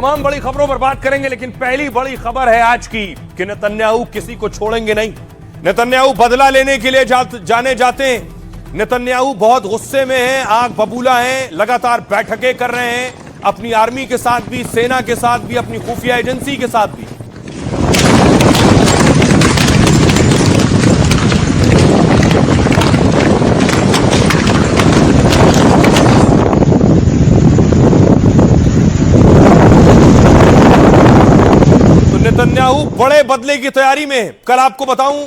तमाम बड़ी खबरों पर बात करेंगे, लेकिन पहली बड़ी खबर है आज की कि नेतन्याहू किसी को छोड़ेंगे नहीं। नेतन्याहू बदला लेने के लिए जाने जाते हैं। नेतन्याहू बहुत गुस्से में हैं, आग बबूला हैं, लगातार बैठकें कर रहे हैं अपनी आर्मी के साथ भी, सेना के साथ भी, अपनी खुफिया एजेंसी के साथ भी। नेतन्याहू बड़े बदले की तैयारी में है। कल आपको बताऊं,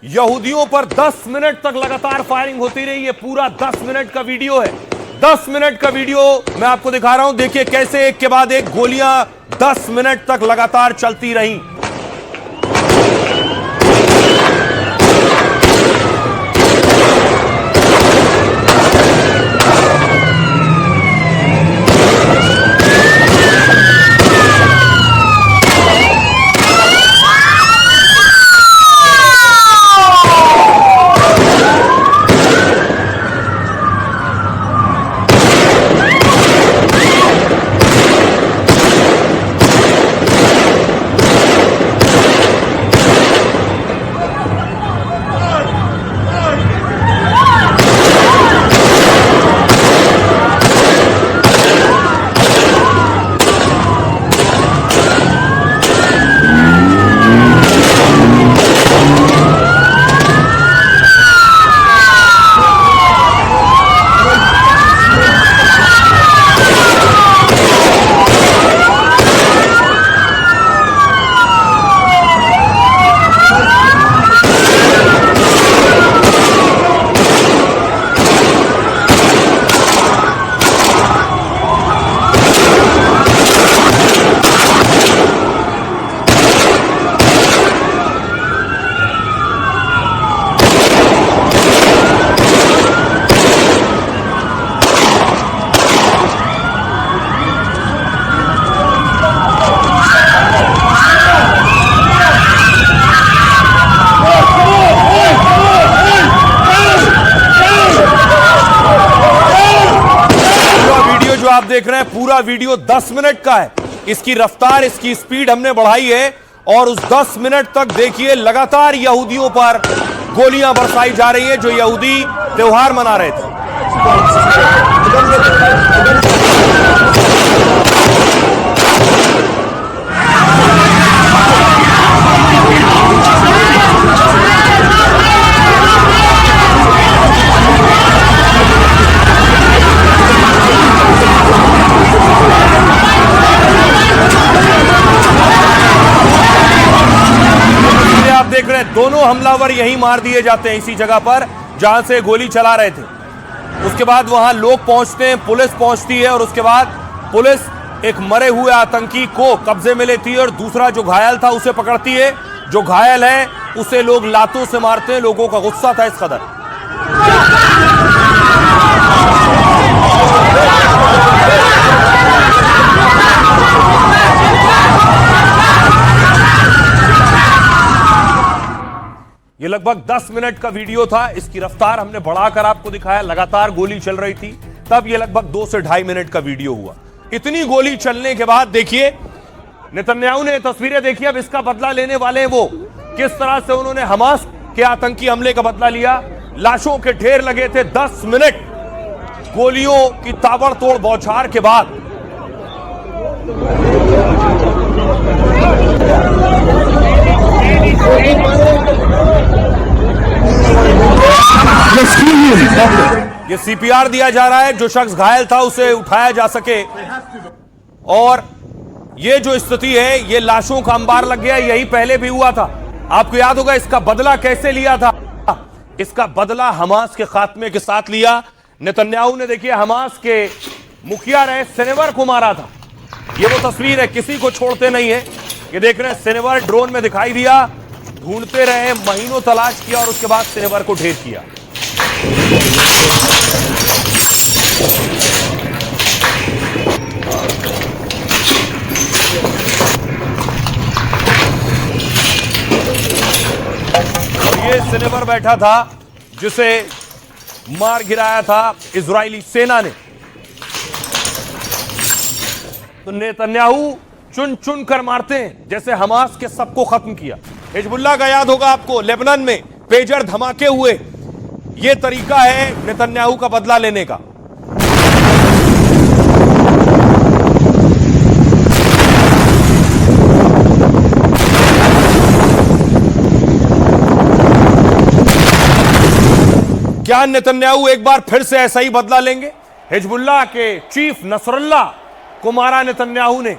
यहूदियों पर 10 मिनट तक लगातार फायरिंग होती रही। ये पूरा 10 मिनट का वीडियो है। 10 मिनट का वीडियो मैं आपको दिखा रहा हूं। देखिए कैसे एक के बाद एक गोलियां 10 मिनट तक लगातार चलती रहीं। आप देख रहे हैं पूरा वीडियो 10 मिनट का है। इसकी रफ्तार, इसकी स्पीड हमने बढ़ाई है और उस 10 मिनट तक देखिए लगातार यहूदियों पर गोलियां बरसाई जा रही हैं जो यहूदी त्योहार मना रहे थे। देख रहे हैं दोनों हमलावर यहीं मार दिए जाते हैं, इसी जगह पर जहां से गोली चला रहे थे। उसके बाद वहां लोग पहुंचते हैं, पुलिस पहुंचती है और उसके बाद पुलिस एक मरे हुए आतंकी को कब्जे में लेती है और दूसरा जो घायल था उसे पकड़ती है। जो घायल है उसे लोग लातों से मारते हैं। लोगों का गुस्सा था इस कदर। ये लगभग 10 मिनट का वीडियो था। इसकी रफ्तार हमने बढ़ाकर आपको दिखाया। लगातार गोली चल रही थी। तब ये लगभग 2 से 2.5 मिनट का वीडियो हुआ। इतनी गोली चलने के बाद देखिए नेतन्याहू ने तस्वीरें देखी। अब इसका बदला लेने वाले वो किस तरह से उन्होंने हमास के आतंकी हमले का बदला लिया। लाशों के ढेर लगे थे। 10 मिनट गोलियों की ताबड़तोड़ बौछार के बाद ये सीपीआर दिया जा रहा है। जो शख्स घायल था उसे उठाया जा सके। और ये जो स्थिति है, ये लाशों का अंबार लग गया। यही पहले भी हुआ था। आपको याद होगा इसका बदला कैसे लिया था। इसका बदला हमास के खात्मे के साथ लिया। नेतन्याहू ने देखिए हमास के मुखिया रहे सिनेवर को मारा था। ये वो तस्वीर है, किसी को छोड़ते नहीं है। ये देख रहे हैं सिनेवर ड्रोन में दिखाई दिया। ढूंढते रहे, महीनों तलाश किया और उसके बाद सिनेवर को ढेर किया। ये सिनेवर बैठा था जिसे मार गिराया था इजरायली सेना ने। तो नेतन्याहू चुन चुन कर मारते हैं, जैसे हमास के सबको खत्म किया। हिजबुल्लाह का याद होगा आपको, लेबनान में पेजर धमाके हुए। यह तरीका है नेतन्याहू का बदला लेने का। क्या नेतन्याहू एक बार फिर से ऐसा ही बदला लेंगे? हिजबुल्लाह के चीफ नसरुल्लाह को मारा नेतन्याहू ने।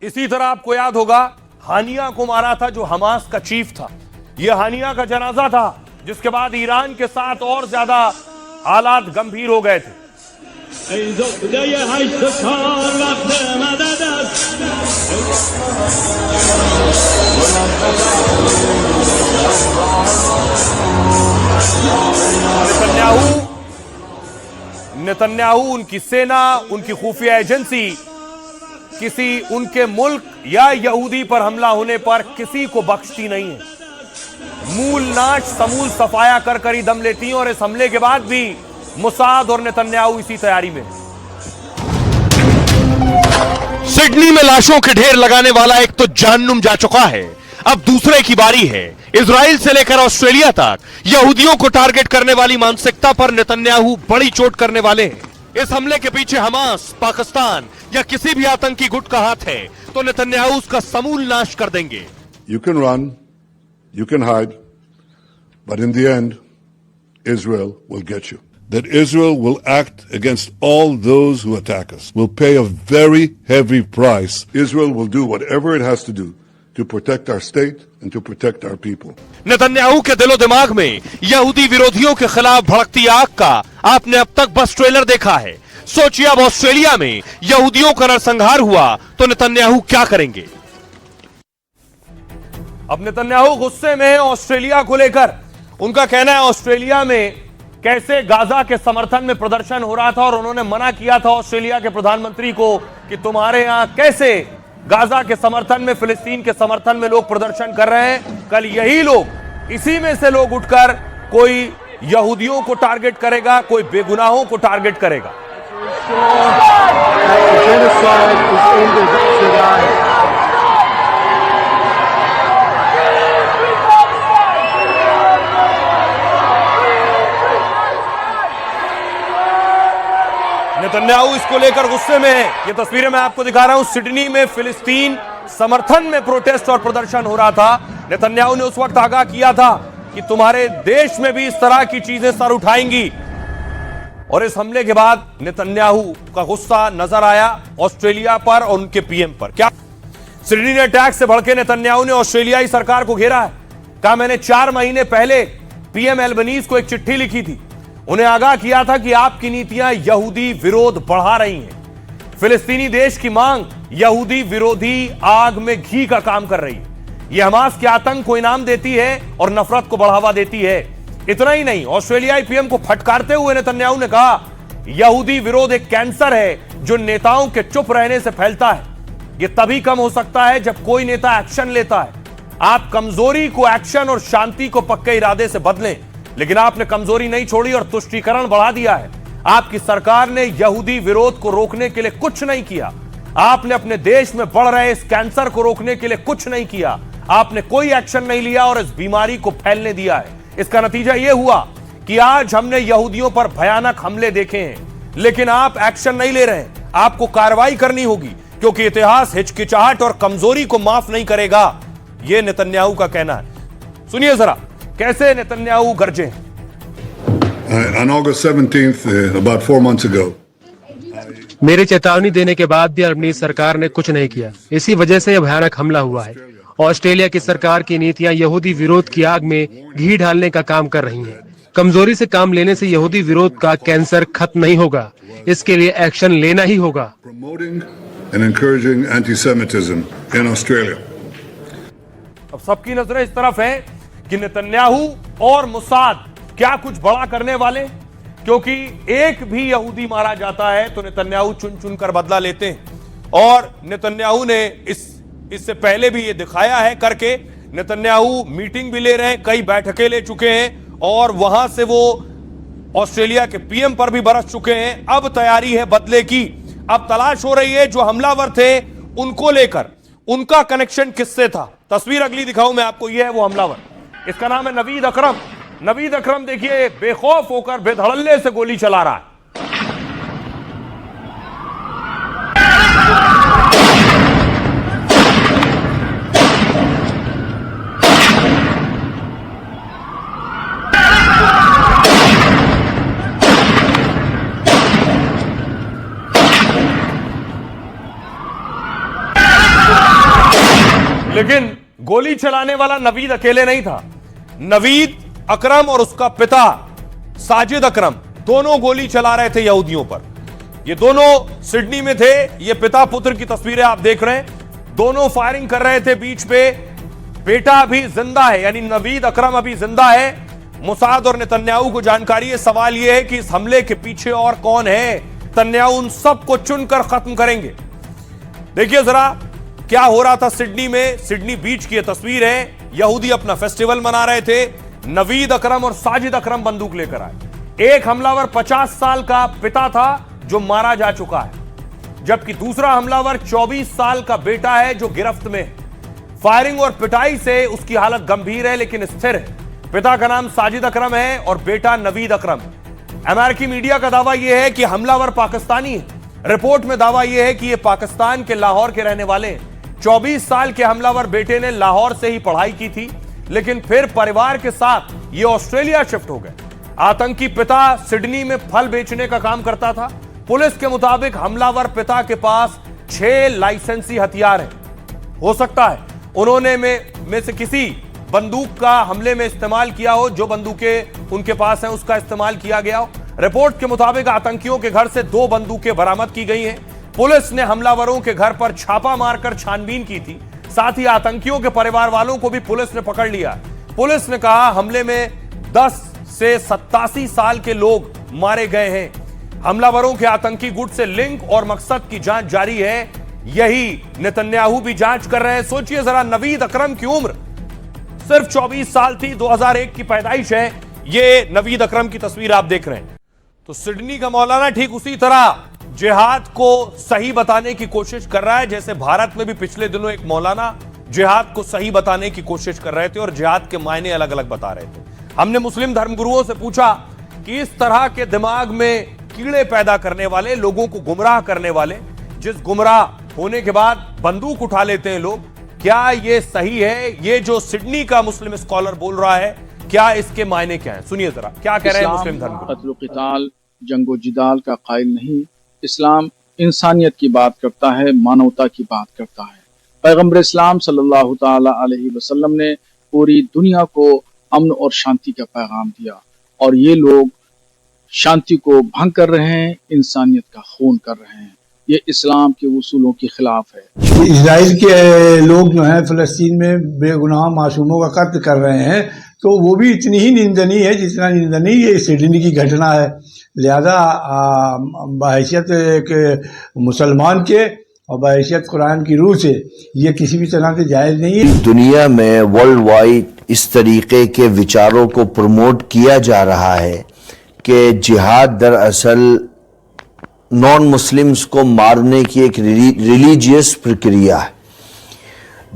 इसी तरह आपको याद होगा हानिया को मारा था, जो हमास का चीफ था। यह हानिया का जनाजा था, जिसके बाद ईरान के साथ और ज्यादा हालात गंभीर हो गए थे। नेतन्याहू, उनकी सेना, उनकी खुफिया एजेंसी किसी उनके मुल्क या यहूदी पर हमला होने पर किसी को बख्शती नहीं है। मूल नाश समूल सफाया कर कर ही दम लेती हैं, और इस हमले के बाद भी मुसाद और नेतन्याहू इसी तैयारी में। सिडनी में लाशों के ढेर लगाने वाला एक तो जहन्नुम जा चुका है, अब दूसरे की बारी है। इजराइल से लेकर ऑस्ट्रेलिया तक यहूदियों को टारगेट करने वाली मानसिकता पर नेतन्याहू बड़ी चोट करने वाले हैं। इस हमले के पीछे हमास, पाकिस्तान या किसी भी आतंकी गुट का हाथ है तो नेतन्याहू उसका समूल नाश कर देंगे। You can run, you can hide, but in the end, Israel will get you. That Israel will act against all those who attack us, will pay a very heavy price. Israel will do whatever it has to do to protect our state and to protect our people. Netanyahu के दिलो दिमाग में यहूदी विरोधियों के खिलाफ भड़कती आग का आपने अब तक बस ट्रेलर देखा है। सोचिए अब ऑस्ट्रेलिया में यहूदियों का नरसंहार हुआ तो नेतन्याहू क्या करेंगे? अब नेतन्याहू गुस्से में है ऑस्ट्रेलिया को लेकर। उनका कहना है ऑस्ट्रेलिया में कैसे गाजा के समर्थन में प्रदर्शन हो रहा था, और उन्होंने मना किया था ऑस्ट्रेलिया के प्रधानमंत्री को कि तुम्हारे यहां कैसे गाजा के समर्थन में, फिलिस्तीन के समर्थन में लोग प्रदर्शन कर रहे हैं। कल यही लोग, इसी में से लोग उठकर कोई यहूदियों को टारगेट करेगा, कोई बेगुनाहों को टारगेट करेगा। नेतन्याहू इसको लेकर गुस्से में है। ये तस्वीरें मैं आपको दिखा रहा हूं, सिडनी में फिलिस्तीन समर्थन में प्रोटेस्ट और प्रदर्शन हो रहा था। नेतन्याहू ने उस वक्त आगाह किया था कि तुम्हारे देश में भी इस तरह की चीजें सर उठाएंगी, और इस हमले के बाद नेतन्याहू का गुस्सा नजर आया ऑस्ट्रेलिया पर और उनके पीएम पर। क्या सिडनी ने अटैक से भड़के नेतन्याहू ने ऑस्ट्रेलियाई सरकार को घेरा है। कहा मैंने 4 महीने पहले पीएम एल्बनीज को एक चिट्ठी लिखी थी, उन्हें आगाह किया था कि आपकी नीतियां यहूदी विरोध बढ़ा रही हैं। फिलिस्तीनी देश की मांग यहूदी विरोधी आग में घी का काम कर रही है। यह हमास के आतंक को इनाम देती है और नफरत को बढ़ावा देती है। इतना ही नहीं, ऑस्ट्रेलियाई पीएम को फटकारते हुए नेतन्याहू ने कहा यहूदी विरोध एक कैंसर है जो नेताओं के चुप रहने से फैलता है। यह तभी कम हो सकता है जब कोई नेता एक्शन लेता है। आप कमजोरी को एक्शन और शांति को पक्के इरादे से बदलें, लेकिन आपने कमजोरी नहीं छोड़ी और तुष्टीकरण बढ़ा दिया है। आपकी सरकार ने यहूदी विरोध को रोकने के लिए कुछ नहीं किया। आपने अपने देश में बढ़ रहे इस कैंसर को रोकने के लिए कुछ नहीं किया। आपने कोई एक्शन नहीं लिया और इस बीमारी को फैलने दिया है। इसका नतीजा यह हुआ कि आज हमने यहूदियों पर भयानक हमले देखे हैं, लेकिन आप एक्शन नहीं ले रहे हैं। आपको कार्रवाई करनी होगी, क्योंकि इतिहास हिचकिचाहट और कमजोरी को माफ नहीं करेगा। यह नेतन्याहू का कहना है। सुनिए जरा कैसे नेतन्याहू गरजे। On August 17th, about 4 months ago, मेरी चेतावनी देने के बाद भी अपनी सरकार ने कुछ नहीं किया। इसी वजह से यह भयानक हमला हुआ है। ऑस्ट्रेलिया की सरकार की नीतियां यहूदी विरोध की आग में घी डालने का काम कर रही हैं। कमजोरी से काम लेने से यहूदी विरोध का कैंसर खत्म नहीं होगा। इसके लिए एक्शन लेना ही होगा। promoting and encouraging anti-Semitism in Australia. अब सबकी नजरें इस तरफ है कि नेतन्याहू और मुसाद क्या कुछ बड़ा करने वाले, क्योंकि एक भी यहूदी मारा जाता है तो नेतन्याहू चुन चुन कर बदला लेते हैं। और नेतन्याहू ने इस इससे पहले भी ये दिखाया है करके। नेतन्याहू मीटिंग भी ले रहे हैं, कई बैठकें ले चुके हैं और वहां से वो ऑस्ट्रेलिया के पीएम पर भी बरस चुके हैं। अब तैयारी है बदले की। अब तलाश हो रही है जो हमलावर थे उनको लेकर, उनका कनेक्शन किससे था। तस्वीर अगली दिखाऊं मैं आपको, यह है वो हमलावर, इसका नाम है नवीद अकरम। नवीद अकरम देखिए बेखौफ होकर बेधड़ल्ले से गोली चला रहा है। लेकिन गोली चलाने वाला नवीद अकेले नहीं था। नवीद अकरम और उसका पिता साजिद अकरम दोनों गोली चला रहे थे यहूदियों पर। ये दोनों सिडनी में थे। ये पिता पुत्र की तस्वीरें आप देख रहे हैं। दोनों फायरिंग कर रहे थे बीच पे। बेटा अभी जिंदा है, यानी नवीद अकरम अभी जिंदा है। मुसाद और नेतन्याहू को जानकारी है। सवाल यह है कि इस हमले के पीछे और कौन है। नेतन्याहू उन सबको चुनकर खत्म करेंगे। देखिए जरा क्या हो रहा था सिडनी में। सिडनी बीच की तस्वीर है। यहूदी अपना फेस्टिवल मना रहे थे। नवीद अकरम और साजिद अकरम बंदूक लेकर आए। एक हमलावर 50 साल का पिता था जो मारा जा चुका है, जबकि दूसरा हमलावर 24 साल का बेटा है जो गिरफ्त में है। फायरिंग और पिटाई से उसकी हालत गंभीर है लेकिन स्थिर है। पिता का नाम साजिद अकरम है और बेटा नवीद अकरम। अमेरिकी मीडिया का दावा यह है कि हमलावर पाकिस्तानी है। रिपोर्ट में दावा यह है कि यह पाकिस्तान के लाहौर के रहने वाले हैं। 24 साल के हमलावर बेटे ने लाहौर से ही पढ़ाई की थी, लेकिन फिर परिवार के साथ ये ऑस्ट्रेलिया शिफ्ट हो गए। आतंकी पिता सिडनी में फल बेचने का काम करता था। पुलिस के मुताबिक हमलावर पिता के पास 6 लाइसेंसी हथियार हैं। हो सकता है उन्होंने में से किसी बंदूक का हमले में इस्तेमाल किया हो। जो बंदूकें उनके पास हैं उसका इस्तेमाल किया गया हो। रिपोर्ट के मुताबिक आतंकियों के घर से 2 बंदूकें बरामद की गई हैं। पुलिस ने हमलावरों के घर पर छापा मारकर छानबीन की थी। साथ ही आतंकियों के परिवार वालों को भी पुलिस ने पकड़ लिया। पुलिस ने कहा हमले में 10 से 87 साल के लोग मारे गए हैं। हमलावरों के आतंकी गुट से लिंक और मकसद की जांच जारी है। यही नेतन्याहू भी जांच कर रहे हैं। सोचिए जरा, नवीद अकरम की उम्र सिर्फ 24 साल थी। 2001 की पैदाइश है। ये नवीद अकरम की तस्वीर आप देख रहे हैं। तो सिडनी का मौलाना ठीक उसी तरह जिहाद को सही बताने की कोशिश कर रहा है जैसे भारत में भी पिछले दिनों एक मौलाना जिहाद को सही बताने की कोशिश कर रहे थे और जिहाद के मायने अलग अलग बता रहे थे। हमने मुस्लिम धर्मगुरुओं से पूछा कि इस तरह के दिमाग में कीड़े पैदा करने वाले, लोगों को गुमराह करने वाले, जिस गुमराह होने के बाद बंदूक उठा लेते हैं लोग, क्या ये सही है? ये जो सिडनी का मुस्लिम स्कॉलर बोल रहा है, क्या इसके मायने क्या है? सुनिए जरा क्या कह रहे हैं मुस्लिम धर्मगुरु। कत्ल क़िताल, जंगो जिदाल का कायल नहीं। इस्लाम इंसानियत की बात करता है, मानवता की बात करता है। पैगम्बर इस्लाम सल्लल्लाहु ताला अलैहि वसल्लम ने पूरी दुनिया को अमन और शांति का पैगाम दिया और ये लोग शांति को भंग कर रहे हैं, इंसानियत का खून कर रहे हैं। ये इस्लाम के उसूलों के खिलाफ है। इजराइल के लोग जो हैं फ़लस्तीन में बेगुनाह मासूमों का कत्ल कर रहे हैं, तो वो भी इतनी ही निंदनीय है जितना निंदनीय ये सिडनी की घटना है। लिहाजा बहैसियत के मुसलमान के और बहैसियत कुरान की रूह से ये किसी भी तरह से जायज़ नहीं है। दुनिया में वर्ल्ड वाइड इस तरीके के विचारों को प्रमोट किया जा रहा है कि जिहाद दरअसल नॉन मुस्लिम्स को मारने की एक रिलीजियस प्रक्रिया है।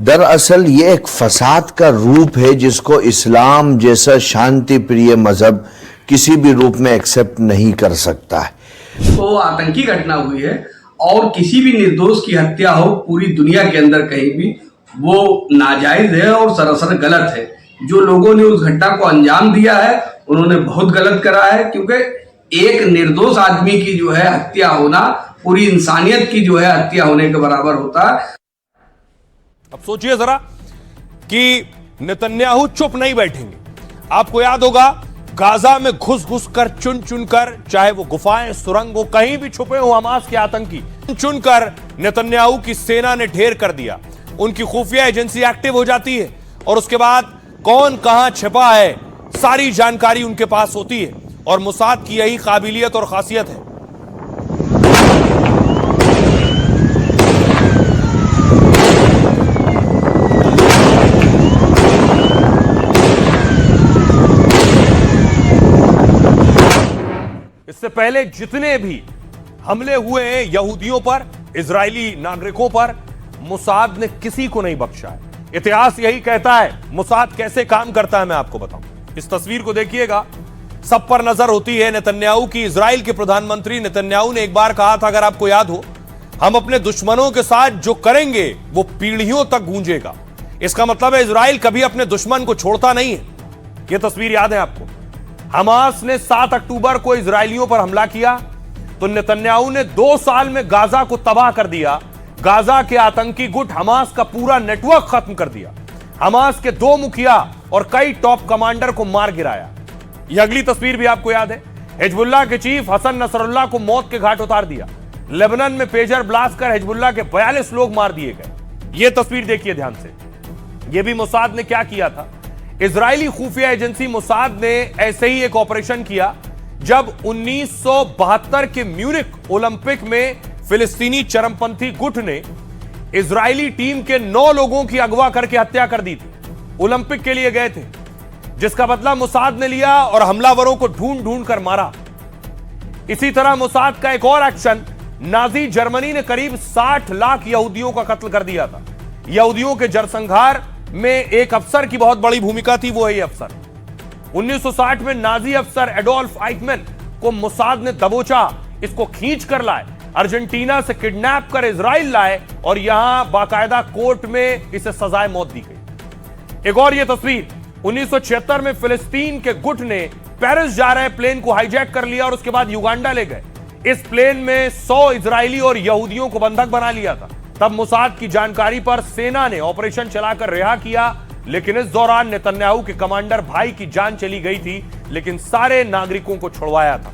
दरअसल ये एक फसाद का रूप है जिसको इस्लाम जैसा शांति प्रिय मजहब किसी भी रूप में एक्सेप्ट नहीं कर सकता है। तो आतंकी घटना हुई है और किसी भी निर्दोष की हत्या हो पूरी दुनिया के अंदर कहीं भी, वो नाजायज है और सरासर गलत है। जो लोगों ने उस घटना को अंजाम दिया है उन्होंने बहुत गलत करा है, क्योंकि एक निर्दोष आदमी की जो है हत्या होना पूरी इंसानियत की जो है हत्या होने के बराबर होता है। अब सोचिए जरा कि नेतन्याहू चुप नहीं बैठेंगे। आपको याद होगा गाजा में घुस घुस कर चुन चुन कर, चाहे वो गुफाएं सुरंग हो, कहीं भी छुपे हो हमास के आतंकी, चुन कर नेतन्याहू की सेना ने ढेर कर दिया। उनकी खुफिया एजेंसी एक्टिव हो जाती है और उसके बाद कौन कहां छिपा है सारी जानकारी उनके पास होती है। और मुसाद की यही काबिलियत और खासियत है। इससे पहले जितने भी हमले हुए हैं यहूदियों पर, इजरायली नागरिकों पर, मोसाद ने किसी को नहीं बख्शा है। इतिहास यही कहता है। मोसाद कैसे काम करता है मैं आपको बताऊं। इस तस्वीर को देखिएगा, सब पर नजर होती है नेतन्याहू की। इजराइल के प्रधानमंत्री नेतन्याहू ने एक बार कहा था, अगर आपको याद हो, हम अपने दुश्मनों के साथ जो करेंगे वो पीढ़ियों तक गूंजेगा। इसका मतलब है इजराइल कभी अपने दुश्मन को छोड़ता नहीं है। यह तस्वीर याद है आपको। हमास ने 7 अक्टूबर को इजरायलियों पर हमला किया तो नेतन्याहू ने 2 साल में गाजा को तबाह कर दिया। गाजा के आतंकी गुट हमास का पूरा नेटवर्क खत्म कर दिया। हमास के 2 मुखिया और कई टॉप कमांडर को मार गिराया। यह अगली तस्वीर भी आपको याद है। हिजबुल्लाह के चीफ हसन नसरुल्लाह को मौत के घाट उतार दिया। लेबनान में पेजर ब्लास्ट कर हिजबुल्लाह के 42 लोग मार दिए गए। यह तस्वीर देखिए ध्यान से। यह भी मोसाद ने क्या किया था। इजरायली खुफिया एजेंसी मोसाद ने ऐसे ही एक ऑपरेशन किया जब 1972 के म्यूनिक ओलंपिक में फिलिस्तीनी चरमपंथी गुट ने इजरायली टीम के 9 लोगों की अगवा करके हत्या कर दी थी। ओलंपिक के लिए गए थे, जिसका बदला मोसाद ने लिया और हमलावरों को ढूंढ ढूंढ कर मारा। इसी तरह मोसाद का एक और एक्शन, नाजी जर्मनी ने करीब 60 लाख यहूदियों का कत्ल कर दिया था। यहूदियों के जरसंहार में एक अफसर की बहुत बड़ी भूमिका थी, वो है ये अफसर। 1960 में नाजी अफसर एडोल्फ आइकमैन को मोसाद ने दबोचा, इसको खींच कर लाए, अर्जेंटीना से किडनैप कर इजराइल लाए और यहां बाकायदा कोर्ट में इसे सजाए मौत दी गई। एक और ये तस्वीर, 1976 में फिलिस्तीन के गुट ने पेरिस जा रहे प्लेन को हाईजैक कर लिया और उसके बाद युगांडा ले गए। इस प्लेन में 100 इजरायली और यहूदियों को बंधक बना लिया था। तब मोसाद की जानकारी पर सेना ने ऑपरेशन चलाकर रिहा किया, लेकिन इस दौरान नेतन्याहू के कमांडर भाई की जान चली गई थी, लेकिन सारे नागरिकों को छुड़वाया था।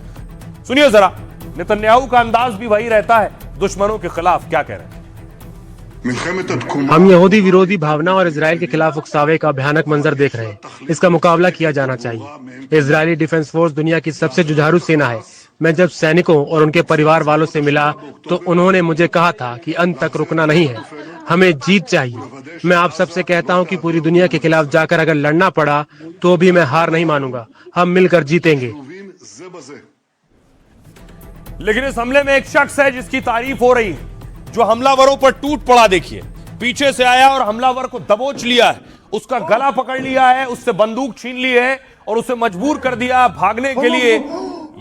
सुनिए जरा, नेतन्याहू का अंदाज भी वही रहता है। दुश्मनों के खिलाफ क्या कह रहे हैं। हम यहूदी विरोधी भावना और इजराइल के खिलाफ उकसावे का भयानक मंजर देख रहे हैं। इसका मुकाबला किया जाना चाहिए। इजरायली डिफेंस फोर्स दुनिया की सबसे जुझारू सेना है। मैं जब सैनिकों और उनके परिवार वालों से मिला तो उन्होंने मुझे कहा था कि अंत तक रुकना नहीं है, हमें जीत चाहिए। मैं आप सबसे कहता हूं कि पूरी दुनिया के खिलाफ जाकर अगर लड़ना पड़ा तो भी मैं हार नहीं मानूंगा। हम मिलकर जीतेंगे। लेकिन इस हमले में एक शख्स है जिसकी तारीफ हो रही है, जो हमलावरों पर टूट पड़ा। देखिए, पीछे से आया और हमलावर को दबोच लिया है, उसका गला पकड़ लिया है, उससे बंदूक छीन ली है और उसे मजबूर कर दिया भागने के लिए।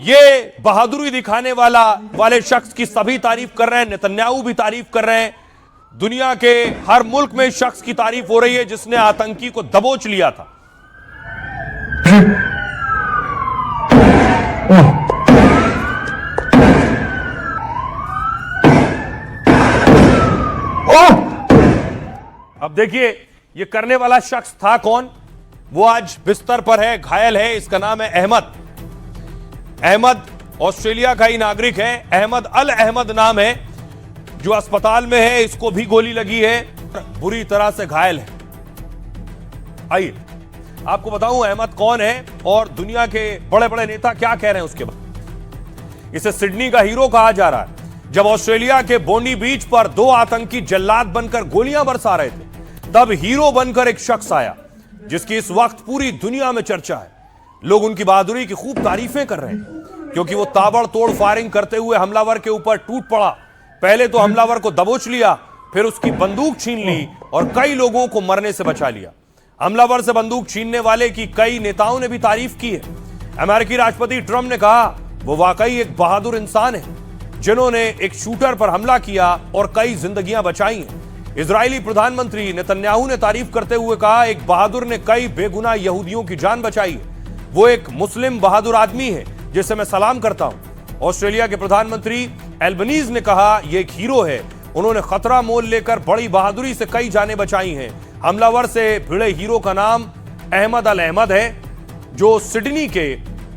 ये बहादुरी दिखाने वाले शख्स की सभी तारीफ कर रहे हैं, नेतन्याहू भी तारीफ कर रहे हैं। दुनिया के हर मुल्क में इस शख्स की तारीफ हो रही है जिसने आतंकी को दबोच लिया था। अब देखिए, ये करने वाला शख्स था कौन। वो आज बिस्तर पर है, घायल है। इसका नाम है अहमद। अहमद ऑस्ट्रेलिया का ही नागरिक है। अहमद अल अहमद नाम है, जो अस्पताल में है। इसको भी गोली लगी है, बुरी तरह से घायल है। आइए आपको बताऊं अहमद कौन है और दुनिया के बड़े बड़े नेता क्या कह रहे हैं उसके बाद। इसे सिडनी का हीरो कहा जा रहा है। जब ऑस्ट्रेलिया के बोंडी बीच पर 2 आतंकी जल्लाद बनकर गोलियां बरसा रहे थे, तब हीरो बनकर एक शख्स आया जिसकी इस वक्त पूरी दुनिया में चर्चा है। लोग उनकी बहादुरी की खूब तारीफें कर रहे हैं, क्योंकि वो ताबड़तोड़ फायरिंग करते हुए हमलावर के ऊपर टूट पड़ा। पहले तो हमलावर को दबोच लिया, फिर उसकी बंदूक छीन ली और कई लोगों को मरने से बचा लिया। हमलावर से बंदूक छीनने वाले की कई नेताओं ने भी तारीफ की है। अमेरिकी राष्ट्रपति ट्रंप ने कहा वो वाकई एक बहादुर इंसान है, जिन्होंने एक शूटर पर हमला किया और कई जिंदगियां बचाई हैं। इजरायली प्रधानमंत्री नेतन्याहू ने तारीफ करते हुए कहा, एक बहादुर ने कई बेगुनाह यहूदियों की जान बचाई है। वो एक मुस्लिम बहादुर आदमी है जिसे मैं सलाम करता हूं। ऑस्ट्रेलिया के प्रधानमंत्री एल्बनीज ने कहा, ये एक हीरो है, उन्होंने खतरा मोल लेकर बड़ी बहादुरी से कई जानें बचाई हैं। हमलावर से भिड़े हीरो का नाम अहमद अल अहमद है, जो सिडनी के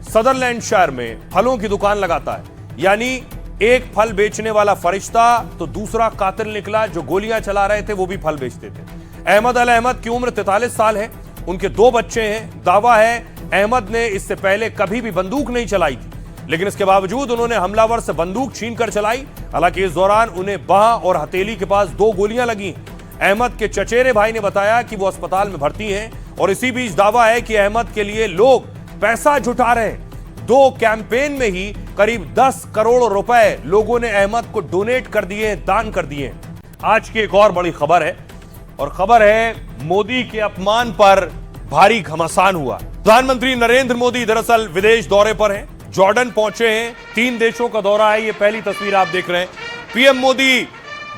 सदरलैंड शहर में फलों की दुकान लगाता है। यानी एक फल बेचने वाला फरिश्ता तो दूसरा कातिल निकला। जो गोलियां चला रहे थे वो भी फल बेचते थे। अहमद अल अहमद की उम्र 43 साल है। उनके 2 बच्चे हैं। दावा है अहमद ने इससे पहले कभी भी बंदूक नहीं चलाई थी, लेकिन इसके बावजूद उन्होंने हमलावर से बंदूक छीनकर चलाई। हालांकि इस दौरान उन्हें बाह और हथेली के पास 2 गोलियां लगी। अहमद के चचेरे भाई ने बताया कि वो अस्पताल में भर्ती हैं और इसी बीच दावा है कि अहमद के लिए लोग पैसा जुटा रहे हैं। 2 कैंपेन में ही करीब 10 करोड़ रुपए लोगों ने अहमद को डोनेट कर दिए, दान कर दिए। आज की एक और बड़ी खबर है, और खबर है मोदी के अपमान पर भारी घमासान हुआ। प्रधानमंत्री नरेंद्र मोदी दरअसल विदेश दौरे पर हैं, जॉर्डन पहुंचे हैं। 3 देशों का दौरा है, ये पहली तस्वीर आप देख रहे हैं। पीएम मोदी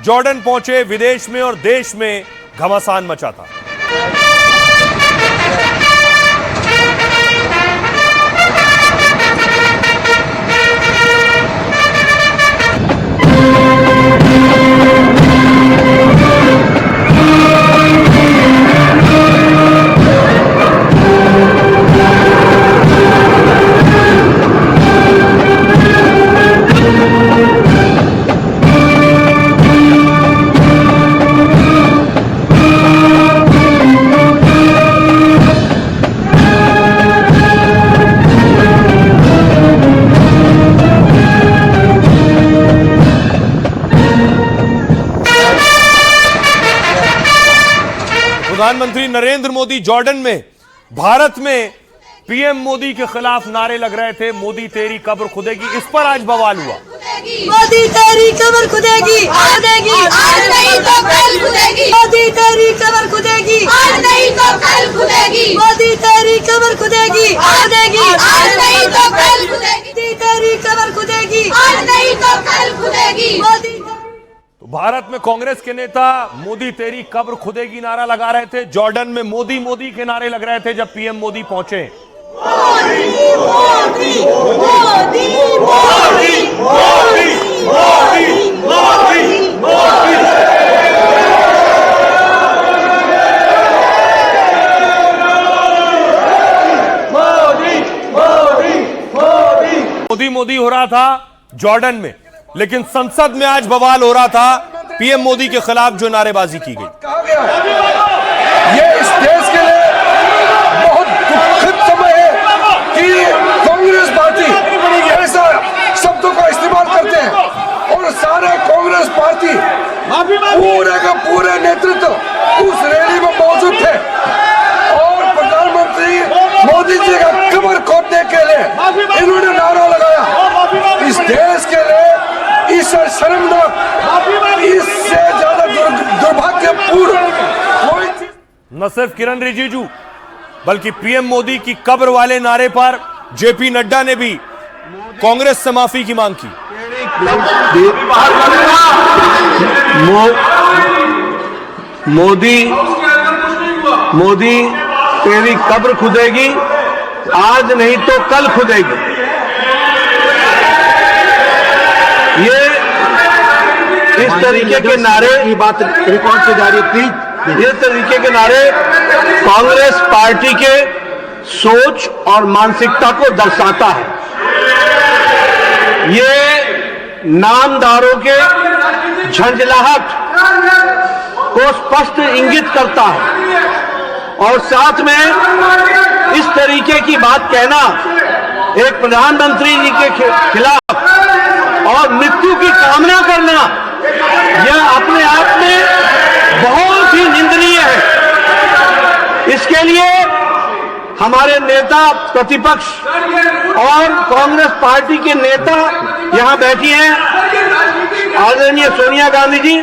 जॉर्डन पहुंचे, विदेश में और देश में घमासान मचा था। प्रधानमंत्री नरेंद्र मोदी जॉर्डन में, भारत में पीएम मोदी के खिलाफ नारे लग रहे थे, मोदी तेरी कब्र खुदेगी। इस पर आज बवाल हुआ। मोदी तेरी कब्र खुदेगी, आज नहीं तो कल खुदेगी। मोदी तेरी कब्र खुदेगी, आज नहीं तो कल खुदेगी। मोदी तेरी कब्र खुदेगी, आज नहीं तो कल खुदेगी। मोदी तेरी कब्र खुदेगी, आज नहीं तो कल खुदेगी। मोदी भारत में कांग्रेस के नेता मोदी तेरी कब्र खुदेगी नारा लगा रहे थे, जॉर्डन में मोदी मोदी के नारे लग रहे थे जब पीएम मोदी पहुंचे। मोदी मोदी मोदी मोदी मोदी मोदी मोदी मोदी। मोदी मोदी हो रहा था जॉर्डन में, लेकिन संसद में आज बवाल हो रहा था पीएम मोदी के खिलाफ जो नारेबाजी की गई। ये इस देश के लिए बहुत दुखद समय है कि कांग्रेस पार्टी ऐसा शब्दों का इस्तेमाल करते हैं और सारे कांग्रेस पार्टी पूरे का पूरे नेतृत्व उस रैली में मौजूद थे और प्रधानमंत्री मोदी जी का कब्र खोदने के लिए इन्होंने नारा लगाया। इस देश के लिए इससे शर्मनाक, इससे ज्यादा दुर्भाग्यपूर्ण कोई चीज। न सिर्फ किरण रिजिजू बल्कि पीएम मोदी की कब्र वाले नारे पर जेपी नड्डा ने भी कांग्रेस से माफी की मांग की। मोदी तेरी कब्र खुदेगी, आज नहीं तो कल खुदेगी। ये इस तरीके के नारे, ये बात रिकॉर्ड से जारी प्लीज, इस तरीके के नारे कांग्रेस पार्टी के सोच और मानसिकता को दर्शाता है। ये नामदारों के झंझलाहट को स्पष्ट इंगित करता है और साथ में इस तरीके की बात कहना एक प्रधानमंत्री जी के खिलाफ और मृत्यु की कामना करना, यह अपने आप में बहुत ही निंदनीय है। इसके लिए हमारे नेता प्रतिपक्ष और कांग्रेस पार्टी के नेता यहां बैठी हैं, आदरणीय सोनिया गांधी जी,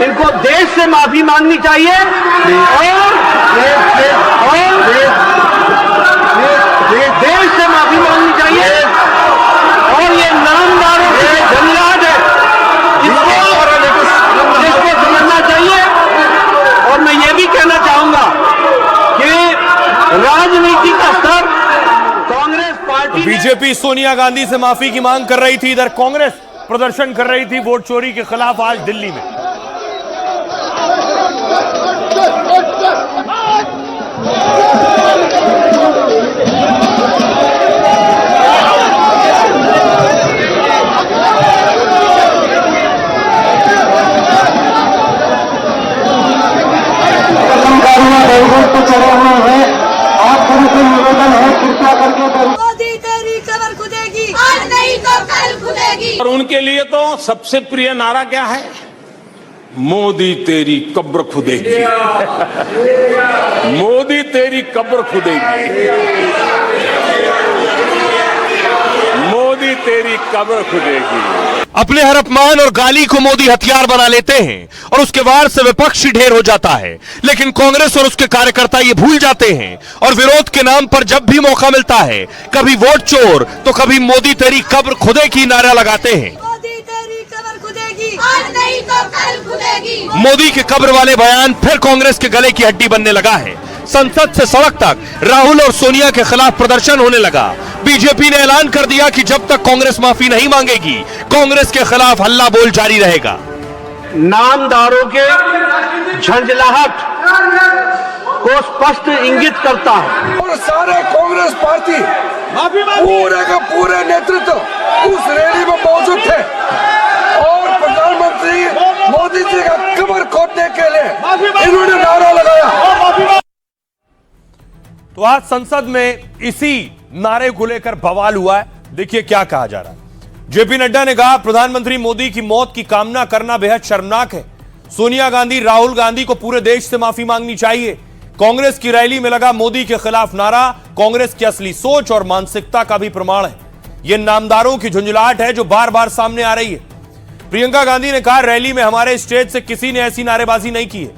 इनको देश से माफी मांगनी चाहिए और देश से माफी मांगनी चाहिए और ये नामदारों के झंझलाहट है, इसको समझना चाहिए। और मैं ये भी कहना चाहूंगा कि राजनीति का स्तर कांग्रेस पार्टी, बीजेपी सोनिया गांधी से माफी की मांग कर रही थी, इधर कांग्रेस प्रदर्शन कर रही थी वोट चोरी के खिलाफ आज दिल्ली में। मोदी तेरी कब्र खुदेगी, आज नहीं तो कल खुदेगी। और उनके लिए तो सबसे प्रिय नारा क्या है? मोदी तेरी कब्र खुदेगी। मोदी तेरी कब्र खुदेगी। मोदी मोदी तेरी कब्र खुदेगी। अपने हर अपमान और गाली को मोदी हथियार बना लेते हैं और उसके वार से विपक्ष ही ढेर हो जाता है। लेकिन कांग्रेस और उसके कार्यकर्ता ये भूल जाते हैं और विरोध के नाम पर जब भी मौका मिलता है, कभी वोट चोर तो कभी मोदी तेरी कब्र खुदे की नारा लगाते हैं। मोदी तेरी कब्र खुदेगी, आज नहीं तो कल खुदेगी। मोदी के कब्र वाले बयान फिर कांग्रेस के गले की हड्डी बनने लगा है। संसद से सड़क तक राहुल और सोनिया के खिलाफ प्रदर्शन होने लगा। बीजेपी ने ऐलान कर दिया कि जब तक कांग्रेस माफी नहीं मांगेगी, कांग्रेस के खिलाफ हल्ला बोल जारी रहेगा। नामदारों के झंझलाहट को स्पष्ट इंगित करता है और सारे कांग्रेस पार्टी पूरे के पूरे नेतृत्व उस रैली में मौजूद थे और प्रधानमंत्री मोदी जी का कब्र खोदने के लिए इन्होंने नारा लगाया। तो आज संसद में इसी नारे को लेकर बवाल हुआ है। देखिए क्या कहा जा रहा है। जेपी नड्डा ने कहा, प्रधानमंत्री मोदी की मौत की कामना करना बेहद शर्मनाक है। सोनिया गांधी, राहुल गांधी को पूरे देश से माफी मांगनी चाहिए। कांग्रेस की रैली में लगा मोदी के खिलाफ नारा कांग्रेस की असली सोच और मानसिकता का भी प्रमाण है। यह नामदारों की झुंझलाहट है जो बार बार सामने आ रही है। प्रियंका गांधी ने कहा, रैली में हमारे स्टेज से किसी ने ऐसी नारेबाजी नहीं की है।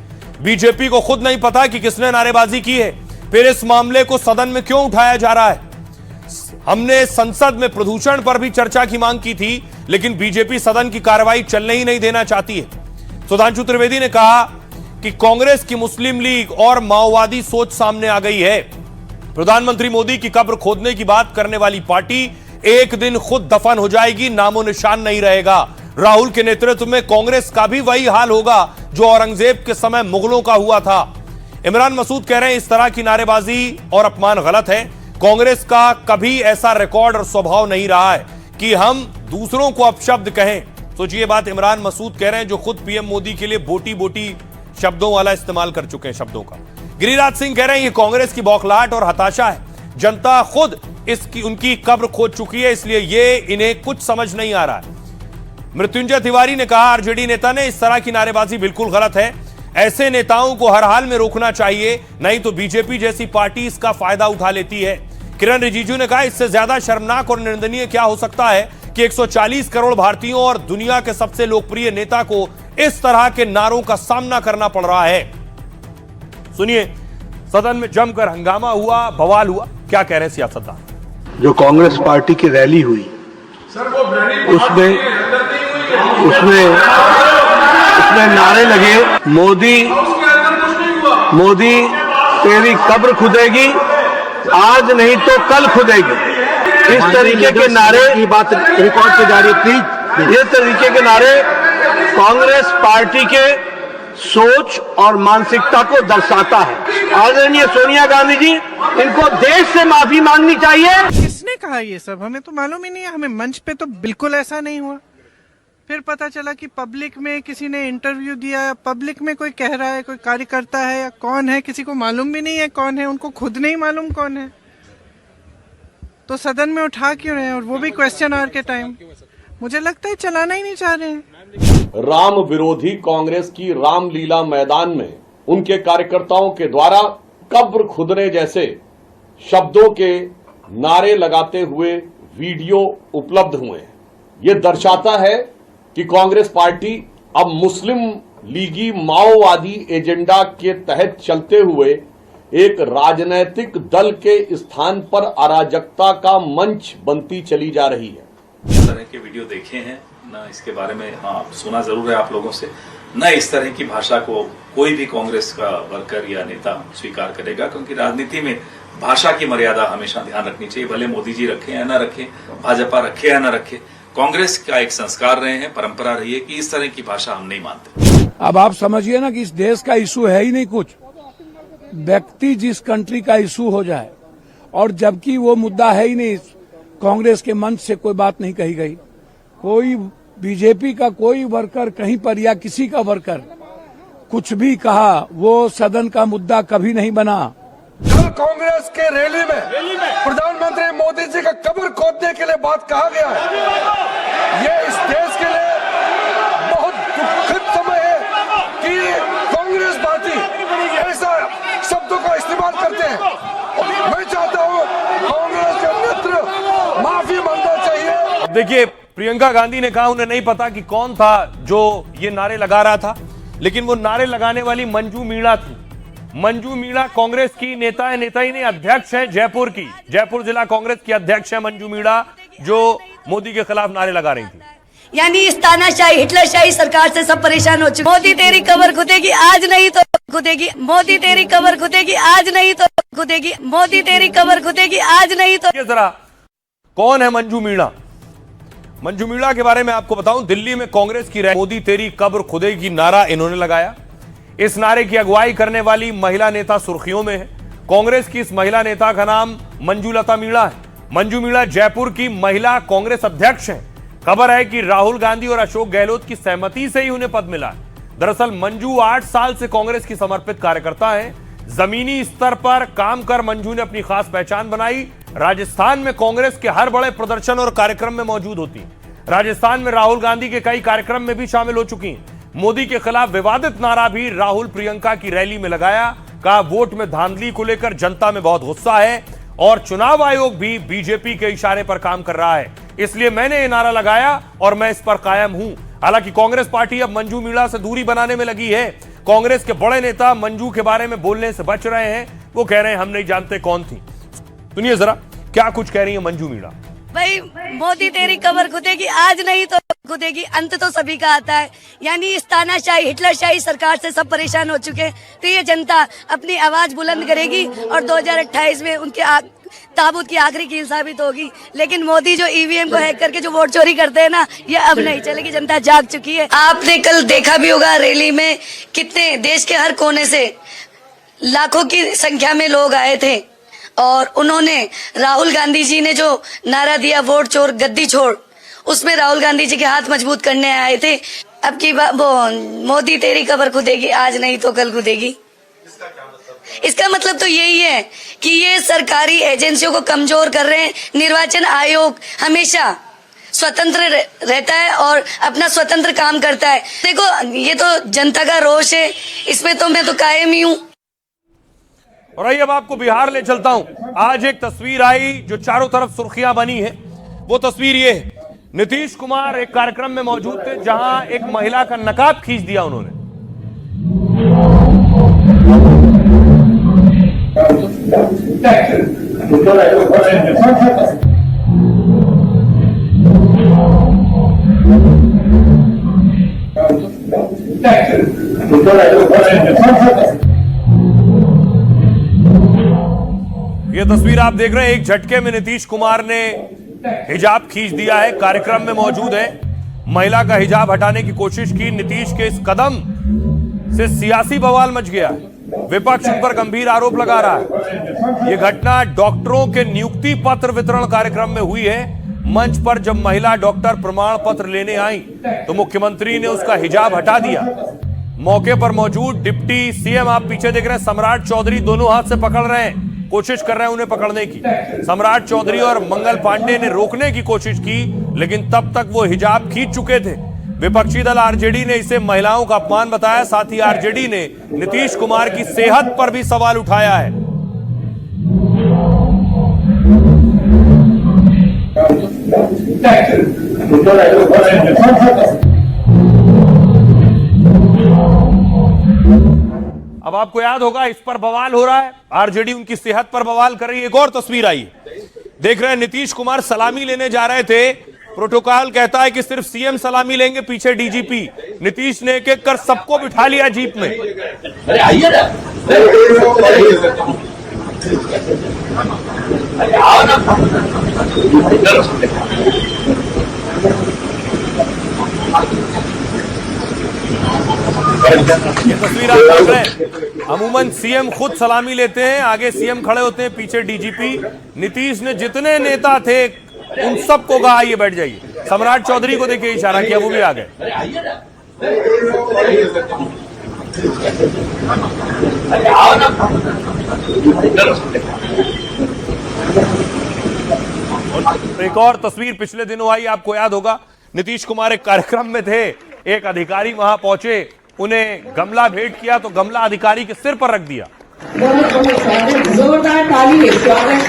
बीजेपी को खुद नहीं पता कि किसने नारेबाजी की है, फिर इस मामले को सदन में क्यों उठाया जा रहा है। हमने संसद में प्रदूषण पर भी चर्चा की मांग की थी, लेकिन बीजेपी सदन की कार्रवाई चलने ही नहीं देना चाहती है। सुधांशु त्रिवेदी ने कहा कि कांग्रेस की मुस्लिम लीग और माओवादी सोच सामने आ गई है। प्रधानमंत्री मोदी की कब्र खोदने की बात करने वाली पार्टी एक दिन खुद दफन हो जाएगी, नामो निशान नहीं रहेगा। राहुल के नेतृत्व में कांग्रेस का भी वही हाल होगा जो औरंगजेब के समय मुगलों का हुआ था। इमरान मसूद कह रहे हैं, इस तरह की नारेबाजी और अपमान गलत है। कांग्रेस का कभी ऐसा रिकॉर्ड और स्वभाव नहीं रहा है कि हम दूसरों को अपशब्द कहें। सोचिए बात इमरान मसूद कह रहे हैं जो खुद पीएम मोदी के लिए बोटी बोटी शब्दों वाला इस्तेमाल कर चुके हैं शब्दों का। गिरिराज सिंह कह रहे हैं, ये कांग्रेस की बौखलाहट और हताशा है। जनता खुद उनकी कब्र खोद चुकी है, इसलिए ये इन्हें कुछ समझ नहीं आ रहा है। मृत्युंजय तिवारी ने कहा, आरजेडी नेता ने इस तरह की नारेबाजी बिल्कुल गलत है। ऐसे नेताओं को हर हाल में रोकना चाहिए, नहीं तो बीजेपी जैसी पार्टी इसका फायदा उठा लेती है। किरण रिजिजू ने कहा, इससे ज्यादा शर्मनाक और निंदनीय क्या हो सकता है कि 140 करोड़ भारतीयों और दुनिया के सबसे लोकप्रिय नेता को इस तरह के नारों का सामना करना पड़ रहा है। सुनिए, सदन में जमकर हंगामा हुआ, बवाल हुआ। क्या कह रहे हैं सियासतदान। जो कांग्रेस पार्टी की रैली हुई उसमें नारे लगे, मोदी तेरी कब्र खुदेगी, आज नहीं तो कल खुदेगी। इस तरीके के नारे, ये बात रिकॉर्ड पे जा रही है प्लीज, ये तरीके के नारे कांग्रेस पार्टी के सोच और मानसिकता को दर्शाता है। आदरणीय सोनिया गांधी जी, इनको देश से माफी मांगनी चाहिए। किसने कहा ये सब? हमें तो मालूम ही नहीं है। हमें मंच पे तो बिल्कुल ऐसा नहीं हुआ। फिर पता चला कि पब्लिक में किसी ने इंटरव्यू दिया, पब्लिक में कोई कह रहा है, कोई कार्यकर्ता है या कौन है, किसी को मालूम भी नहीं है कौन है, उनको खुद नहीं मालूम कौन है, तो सदन में उठा क्यों रहे हैं, और वो भी क्वेश्चन आवर के टाइम। मुझे लगता है चलाना ही नहीं चाह रहे हैं। राम विरोधी कांग्रेस की रामलीला मैदान में उनके कार्यकर्ताओं के द्वारा कब्र खुदने जैसे शब्दों के नारे लगाते हुए वीडियो उपलब्ध हुए हैं। ये दर्शाता है कि कांग्रेस पार्टी अब मुस्लिम लीगी माओवादी एजेंडा के तहत चलते हुए एक राजनैतिक दल के स्थान पर अराजकता का मंच बनती चली जा रही है। इस तरह के वीडियो देखे हैं ना, इसके बारे में सुना जरूर है आप लोगों से, न इस तरह की भाषा को कोई भी कांग्रेस का वर्कर या नेता स्वीकार करेगा, क्योंकि राजनीति में भाषा की मर्यादा हमेशा ध्यान रखनी चाहिए। भले मोदी जी रखे या ना रखे, भाजपा रखे या ना रखे, कांग्रेस का एक संस्कार रहे हैं, परंपरा रही है कि इस तरह की भाषा हम नहीं मानते। अब आप समझिए ना कि इस देश का इशू है ही नहीं कुछ, व्यक्ति जिस कंट्री का इशू हो जाए, और जबकि वो मुद्दा है ही नहीं। कांग्रेस के मंच से कोई बात नहीं कही गई, कोई बीजेपी का कोई वर्कर कहीं पर या किसी का वर्कर कुछ भी कहा, वो सदन का मुद्दा कभी नहीं बना। कल कांग्रेस के रैली में प्रधानमंत्री मोदी जी का कब्र खोदने के लिए बात कहा गया है। ये इस देश के लिए बहुत दुखद समय है कि कांग्रेस पार्टी ऐसा शब्दों का इस्तेमाल करते हैं। मैं चाहता हूं कांग्रेस के नेतृत्व माफी मांगना चाहिए। देखिए, प्रियंका गांधी ने कहा उन्हें नहीं पता कि कौन था जो ये नारे लगा रहा था, लेकिन वो नारे लगाने वाली मंजू मीणा थी। मंजू मीणा कांग्रेस की नेता है, नेता ही नहीं अध्यक्ष है जयपुर की, जयपुर जिला कांग्रेस की अध्यक्ष है मंजू मीणा, जो मोदी के खिलाफ नारे लगा रही थी। यानी इस तानाशाही हिटलरशाही सरकार से सब परेशान हो चुके। मोदी तेरी कबर खुदेगी आज नहीं तो खुदेगी, मोदी तेरी कबर खुदेगी आज नहीं तो खुदेगी, मोदी तेरी कबर खुदेगी आज नहीं तो। ये जरा कौन है मंजू मीणा? मंजू मीणा के बारे में आपको बताऊं, दिल्ली में कांग्रेस की रैली मोदी तेरी कब्र खुदेगी नारा इन्होंने लगाया। इस नारे की अगुवाई करने वाली महिला नेता सुर्खियों में है। कांग्रेस की इस महिला नेता का नाम मंजूलता मीणा है। मंजू मीणा जयपुर की महिला कांग्रेस अध्यक्ष है। खबर है कि राहुल गांधी और अशोक गहलोत की सहमति से ही उन्हें पद मिला है। दरअसल मंजू 8 साल से कांग्रेस की समर्पित कार्यकर्ता है। जमीनी स्तर पर काम कर मंजू ने अपनी खास पहचान बनाई। राजस्थान में कांग्रेस के हर बड़े प्रदर्शन और कार्यक्रम में मौजूद होती है। राजस्थान में राहुल गांधी के कई कार्यक्रम में भी शामिल हो चुकी हैं। मोदी के खिलाफ विवादित नारा भी राहुल प्रियंका की रैली में लगाया। कहा वोट में धांधली को लेकर जनता में बहुत गुस्सा है और चुनाव आयोग भी बीजेपी के इशारे पर काम कर रहा है, इसलिए मैंने ये नारा लगाया और मैं इस पर कायम हूं। हालांकि कांग्रेस पार्टी अब मंजू मीणा से दूरी बनाने में लगी है। कांग्रेस के बड़े नेता मंजू के बारे में बोलने से बच रहे हैं। वो कह रहे हैं हम नहीं जानते कौन थी। सुनिए जरा क्या कुछ कह रही है मंजू मीणा। भाई मोदी तेरी कबर खुदेगी आज नहीं तो खुदेगी, अंत तो सभी का आता है। यानी इस तानाशाही हिटलरशाही सरकार से सब परेशान हो चुके हैं, तो ये जनता अपनी आवाज बुलंद करेगी और 2028 में उनके ताबूत की आखिरी कील साबित होगी। लेकिन मोदी जो ईवीएम को हैक करके जो वोट चोरी करते हैं ना, ये अब नहीं चलेगी। जनता जाग चुकी है। आपने कल देखा भी होगा रैली में कितने देश के हर कोने से लाखों की संख्या में लोग आए थे और उन्होंने राहुल गांधी जी ने जो नारा दिया वोट चोर गद्दी छोड़, उसमें राहुल गांधी जी के हाथ मजबूत करने आए थे। अब की मोदी तेरी कबर खुदेगी आज नहीं तो कल खुदेगी। इसका मतलब तो यही है कि ये सरकारी एजेंसियों को कमजोर कर रहे हैं। निर्वाचन आयोग हमेशा स्वतंत्र रहता है और अपना स्वतंत्र काम करता है। देखो ये तो जनता का रोष है, इसमें तो मैं तो कायम ही हूँ। और आइए अब आपको बिहार ले चलता हूं। आज एक तस्वीर आई जो चारों तरफ सुर्खियां बनी है। वो तस्वीर ये है, नीतीश कुमार एक कार्यक्रम में मौजूद थे जहां एक महिला का नकाब खींच दिया उन्होंने। ये तस्वीर आप देख रहे हैं, एक झटके में नीतीश कुमार ने हिजाब खींच दिया है। कार्यक्रम में मौजूद है, महिला का हिजाब हटाने की कोशिश की। नीतीश के इस कदम से सियासी बवाल मच गया है। विपक्ष उन पर गंभीर आरोप लगा रहा है। यह घटना डॉक्टरों के नियुक्ति पत्र वितरण कार्यक्रम में हुई है। मंच पर जब महिला डॉक्टर प्रमाण पत्र लेने आई तो मुख्यमंत्री ने उसका हिजाब हटा दिया। मौके पर मौजूद डिप्टी सीएम आप पीछे देख रहे हैं, सम्राट चौधरी दोनों हाथ से पकड़ रहे हैं, कोशिश कर रहे हैं उन्हें पकड़ने की। सम्राट चौधरी और मंगल पांडे ने रोकने की कोशिश की, लेकिन तब तक वो हिजाब खींच चुके थे। विपक्षी दल आरजेडी ने इसे महिलाओं का अपमान बताया। साथ ही आरजेडी ने नीतीश कुमार की सेहत पर भी सवाल उठाया है। अब आपको याद होगा इस पर बवाल हो रहा है, आरजेडी उनकी सेहत पर बवाल कर रही है। एक और तस्वीर आई, देख रहे हैं नीतीश कुमार सलामी लेने जा रहे थे। प्रोटोकॉल कहता है कि सिर्फ सीएम सलामी लेंगे, पीछे डीजीपी। नीतीश ने एक एक कर सबको बिठा लिया जीप में। अरे आइए ना, आओ ना। ये तस्वीर आप देख रहे हैं, अमूमन सीएम खुद सलामी लेते हैं, आगे सीएम खड़े होते हैं, पीछे डीजीपी। नीतीश ने जितने नेता थे उन सबको कहा आइए बैठ जाइए। सम्राट चौधरी को देखिए इशारा किया, वो भी आ गए। एक और तस्वीर पिछले दिनों आई, आपको याद होगा, नीतीश कुमार एक कार्यक्रम में थे, एक अधिकारी वहां पहुंचे, उन्हें गमला भेंट किया तो गमला अधिकारी के सिर पर रख दिया। जोरदार ताली स्वागत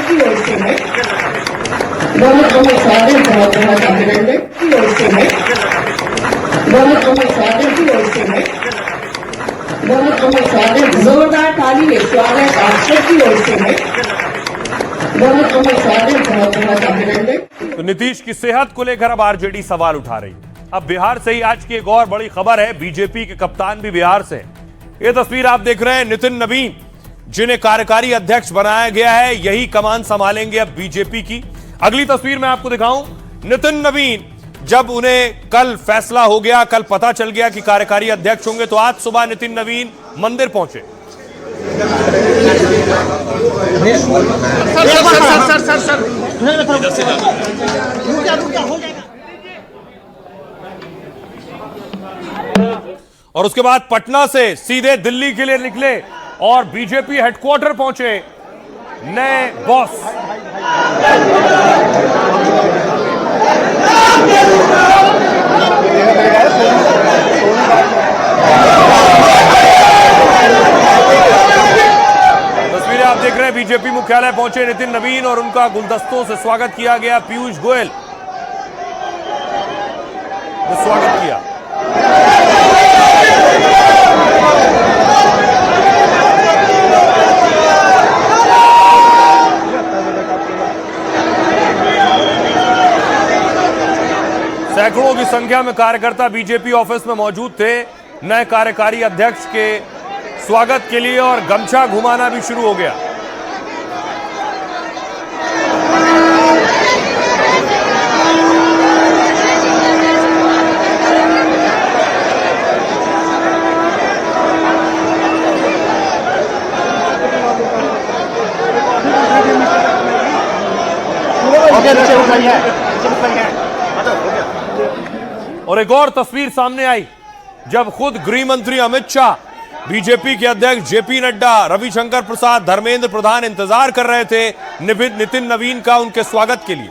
की ओर से है। बहुत बहुत स्वागत अभिनंदन की ओर से है, बहुत बहुत स्वागत की ओर से है, बहुत बहुत स्वागत, जोरदार ताली स्वागत आप सबकी ओर से है, बहुत बहुत स्वागत अभिनंदन। तो नीतीश की सेहत को लेकर अब आरजेडी सवाल उठा रही है। अब बिहार से ही आज की एक और बड़ी खबर है, बीजेपी के कप्तान भी बिहार से हैं। ये तस्वीर आप देख रहे हैं, नितिन नवीन जिन्हें कार्यकारी अध्यक्ष बनाया गया है, यही कमान संभालेंगे अब बीजेपी की। अगली तस्वीर मैं आपको दिखाऊं, नितिन नवीन जब उन्हें कल फैसला हो गया, कल पता चल गया कि कार्यकारी अध्यक्ष होंगे, तो आज सुबह नितिन नवीन मंदिर पहुंचे। और उसके बाद पटना से सीधे दिल्ली के लिए निकले और बीजेपी हेडक्वार्टर पहुंचे नए बॉस। तस्वीरें आप देख रहे हैं, बीजेपी मुख्यालय पहुंचे नितिन नवीन और उनका गुलदस्तों से स्वागत किया गया। पीयूष गोयल ने स्वागत किया। सैकड़ों की संख्या में कार्यकर्ता बीजेपी ऑफिस में मौजूद थे नए कार्यकारी अध्यक्ष के स्वागत के लिए और गमछा घुमाना भी शुरू हो गया। और एक और तस्वीर सामने आई जब खुद गृह मंत्री अमित शाह, बीजेपी के अध्यक्ष जेपी नड्डा, रविशंकर प्रसाद, धर्मेंद्र प्रधान इंतजार कर रहे थे नितिन नवीन का उनके स्वागत के लिए।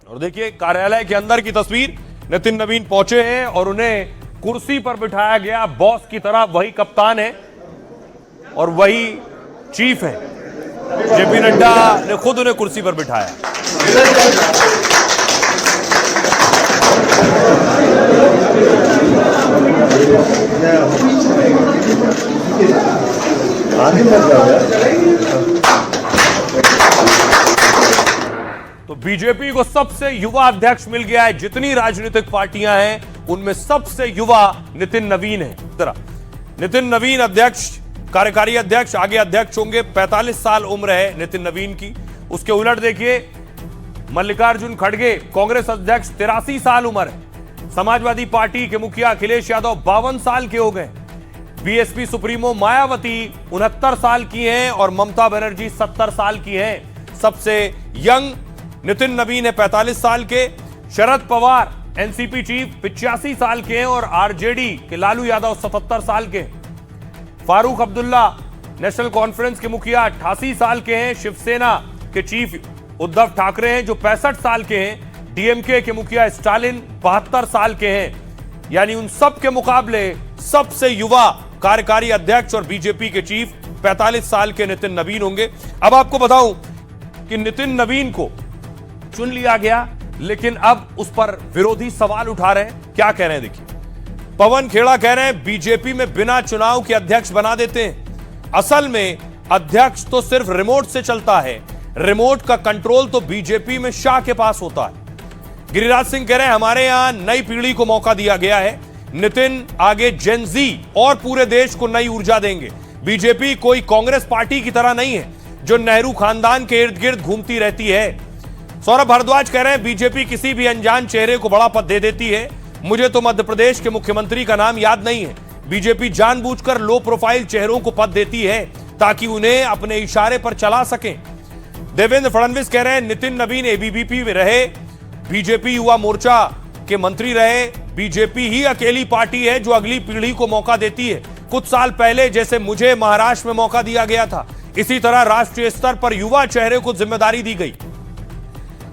और देखिए कार्यालय के अंदर की तस्वीर, नितिन नवीन पहुंचे हैं और उन्हें कुर्सी पर बिठाया गया बॉस की तरह। वही कप्तान है और वही चीफ है। जेपी नड्डा ने खुद उन्हें कुर्सी पर बिठाया। तो बीजेपी को सबसे युवा अध्यक्ष मिल गया है। जितनी राजनीतिक पार्टियां हैं उनमें सबसे युवा नितिन नवीन है। नितिन नवीन अध्यक्ष, कार्यकारी अध्यक्ष, आगे अध्यक्ष होंगे। 45 साल उम्र है नितिन नवीन की। उसके उलट देखिए मल्लिकार्जुन खड़गे, कांग्रेस अध्यक्ष, 83 साल उम्र है। समाजवादी पार्टी के मुखिया अखिलेश यादव 52 साल के हो गए। बीएसपी सुप्रीमो मायावती 69 साल की हैं और ममता बनर्जी 70 साल की हैं। सबसे यंग नितिन नवीन है 45 साल के। शरद पवार एनसीपी चीफ 85 साल के हैं और आरजेडी के लालू यादव 77 साल के हैं। फारूक अब्दुल्ला नेशनल कॉन्फ्रेंस के मुखिया 88 साल के हैं। शिवसेना के चीफ उद्धव ठाकरे हैं जो 65 साल के हैं। डीएमके के मुखिया स्टालिन 72 साल के हैं। यानी उन सब के मुकाबले सबसे युवा कार्यकारी अध्यक्ष और बीजेपी के चीफ 45 साल के नितिन नवीन होंगे। अब आपको बताऊं कि नितिन नवीन को चुन लिया गया, लेकिन अब उस पर विरोधी सवाल उठा रहे हैं। क्या कह रहे हैं देखिए। पवन खेड़ा कह रहे हैं बीजेपी में बिना चुनाव के अध्यक्ष बना देते हैं। असल में अध्यक्ष तो सिर्फ रिमोट से चलता है। रिमोट का कंट्रोल तो बीजेपी में शाह के पास होता है। गिरिराज सिंह कह रहे हैं हमारे यहां नई पीढ़ी को मौका दिया गया है। नितिन आगे जेन जी और पूरे देश को नई ऊर्जा देंगे। बीजेपी कोई कांग्रेस पार्टी की तरह नहीं है जो नेहरू खानदान के इर्द गिर्द घूमती रहती है। सौरभ भारद्वाज कह रहे हैं बीजेपी किसी भी अनजान चेहरे को बड़ा पद दे देती है। मुझे तो मध्य प्रदेश के मुख्यमंत्री का नाम याद नहीं है। बीजेपी जानबूझकर लो प्रोफाइल चेहरों को पद देती है ताकि उन्हें अपने इशारे पर चला सकें। देवेंद्र फडणवीस कह रहे हैं नितिन नवीन एबीवीपी में रहे, बीजेपी युवा मोर्चा के मंत्री रहे। बीजेपी ही अकेली पार्टी है जो अगली पीढ़ी को मौका देती है। कुछ साल पहले जैसे मुझे महाराष्ट्र में मौका दिया गया था, इसी तरह राष्ट्रीय स्तर पर युवा चेहरे को जिम्मेदारी दी गई।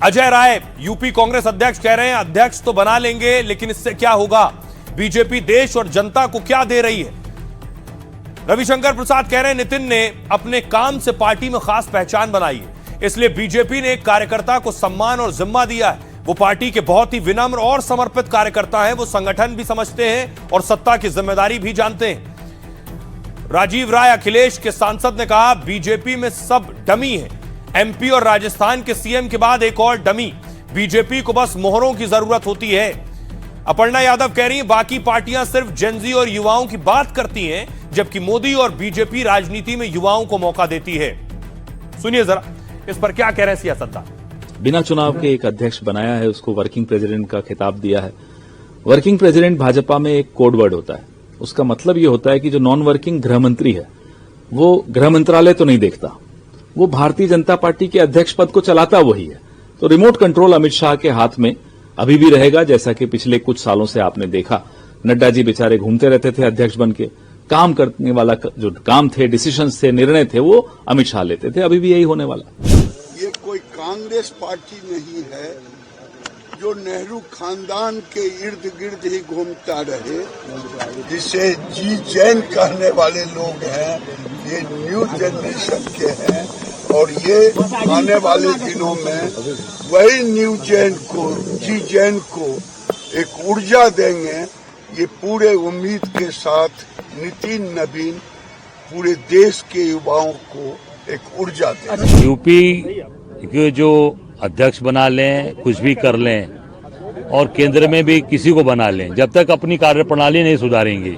अजय राय यूपी कांग्रेस अध्यक्ष कह रहे हैं अध्यक्ष तो बना लेंगे, लेकिन इससे क्या होगा? बीजेपी देश और जनता को क्या दे रही है? रविशंकर प्रसाद कह रहे हैं नितिन ने अपने काम से पार्टी में खास पहचान बनाई है, इसलिए बीजेपी ने एक कार्यकर्ता को सम्मान और जिम्मा दिया है। वो पार्टी के बहुत ही विनम्र और समर्पित कार्यकर्ता हैं। वो संगठन भी समझते हैं और सत्ता की जिम्मेदारी भी जानते हैं। राजीव राय अखिलेश के सांसद ने कहा बीजेपी में सब डमी है। एमपी और राजस्थान के सीएम के बाद एक और डमी। बीजेपी को बस मोहरों की जरूरत होती है। अपर्णा यादव कह रही हैं बाकी पार्टियां सिर्फ जेनजी और युवाओं की बात करती हैं, जबकि मोदी और बीजेपी राजनीति में युवाओं को मौका देती है। सुनिए जरा इस पर क्या कह रहे हैं सियासतदान। बिना चुनाव के एक अध्यक्ष बनाया है, उसको वर्किंग प्रेसिडेंट का खिताब दिया है। वर्किंग प्रेसिडेंट भाजपा में एक कोड वर्ड होता है। उसका मतलब यह होता है कि जो नॉन वर्किंग गृह मंत्री है वो गृह मंत्रालय तो नहीं देखता, वो भारतीय जनता पार्टी के अध्यक्ष पद को चलाता वही है। तो रिमोट कंट्रोल अमित शाह के हाथ में अभी भी रहेगा, जैसा कि पिछले कुछ सालों से आपने देखा। नड्डा जी बेचारे घूमते रहते थे अध्यक्ष बन के, काम करने वाला जो काम थे, डिसीजंस थे, निर्णय थे, वो अमित शाह लेते थे। अभी भी यही होने वाला। ये कोई कांग्रेस पार्टी नहीं है जो नेहरू खानदान के इर्द गिर्द ही घूमता रहे, जिसे जी जैन कहने वाले लोग हैं। ये न्यू जनरेशन के हैं और ये आने वाले दिनों में वही न्यू जैन को, जी जैन को एक ऊर्जा देंगे। ये पूरे उम्मीद के साथ नितिन नवीन पूरे देश के युवाओं को एक ऊर्जा देंगे। यूपी के जो अध्यक्ष बना लें, कुछ भी कर लें, और केंद्र में भी किसी को बना लें, जब तक अपनी कार्यप्रणाली नहीं सुधारेंगी,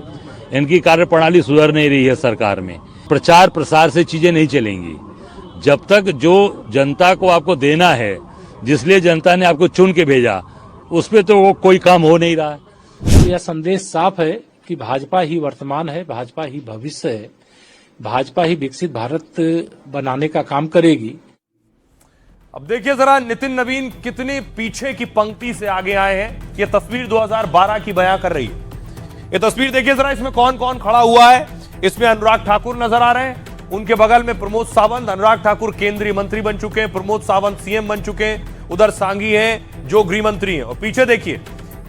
इनकी कार्यप्रणाली सुधर नहीं रही है सरकार में, प्रचार प्रसार से चीजें नहीं चलेंगी। जब तक जो जनता को आपको देना है, जिसलिए जनता ने आपको चुन के भेजा, उस पर तो वो कोई काम हो नहीं रहा है। यह संदेश साफ है कि भाजपा ही वर्तमान है, भाजपा ही भविष्य है, भाजपा ही विकसित भारत बनाने का काम करेगी। अब देखिए जरा नितिन नवीन कितने पीछे की पंक्ति से आगे आए हैं। यह तस्वीर 2012 की बयां कर रही है। यह तस्वीर देखिए जरा, इसमें कौन कौन खड़ा हुआ है। इसमें अनुराग ठाकुर नजर आ रहे हैं, उनके बगल में प्रमोद सावंत। अनुराग ठाकुर केंद्रीय मंत्री बन चुके हैं, प्रमोद सावंत सीएम बन चुके हैं। उधर सांगी हैं जो गृह मंत्री हैं। और पीछे देखिए,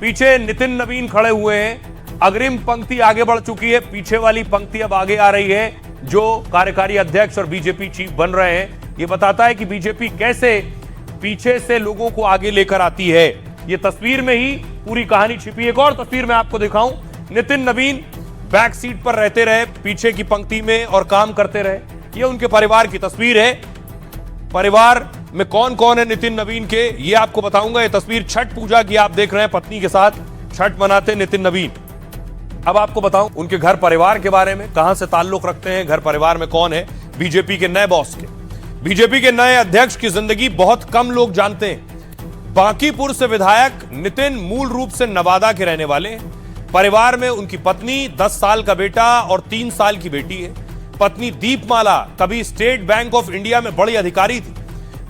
पीछे नितिन नवीन खड़े हुए हैं। अग्रिम पंक्ति आगे बढ़ चुकी है, पीछे वाली पंक्ति अब आगे आ रही है, जो कार्यकारी अध्यक्ष और बीजेपी चीफ बन रहे हैं। यह बताता है कि बीजेपी कैसे पीछे से लोगों को आगे लेकर आती है। यह तस्वीर में ही पूरी कहानी छिपी है। एक और तस्वीर मैं आपको दिखाऊं, नितिन नवीन बैक सीट पर रहते रहे, पीछे की पंक्ति में, और काम करते रहे। यह उनके परिवार की तस्वीर है। परिवार में कौन कौन है नितिन नवीन के, यह आपको बताऊंगा। यह तस्वीर छठ पूजा की आप देख रहे हैं, पत्नी के साथ छठ मनाते नितिन नवीन। अब आपको बताऊं उनके घर परिवार के बारे में, कहां से ताल्लुक रखते हैं, घर परिवार में कौन है। बीजेपी के नए बॉस के, बीजेपी के नए अध्यक्ष की जिंदगी बहुत कम लोग जानते हैं। बांकीपुर से विधायक नितिन मूल रूप से नवादा के रहने वाले हैं। परिवार में उनकी पत्नी, 10 साल का बेटा और 3 साल की बेटी है। पत्नी दीपमाला कभी स्टेट बैंक ऑफ इंडिया में बड़ी अधिकारी थी।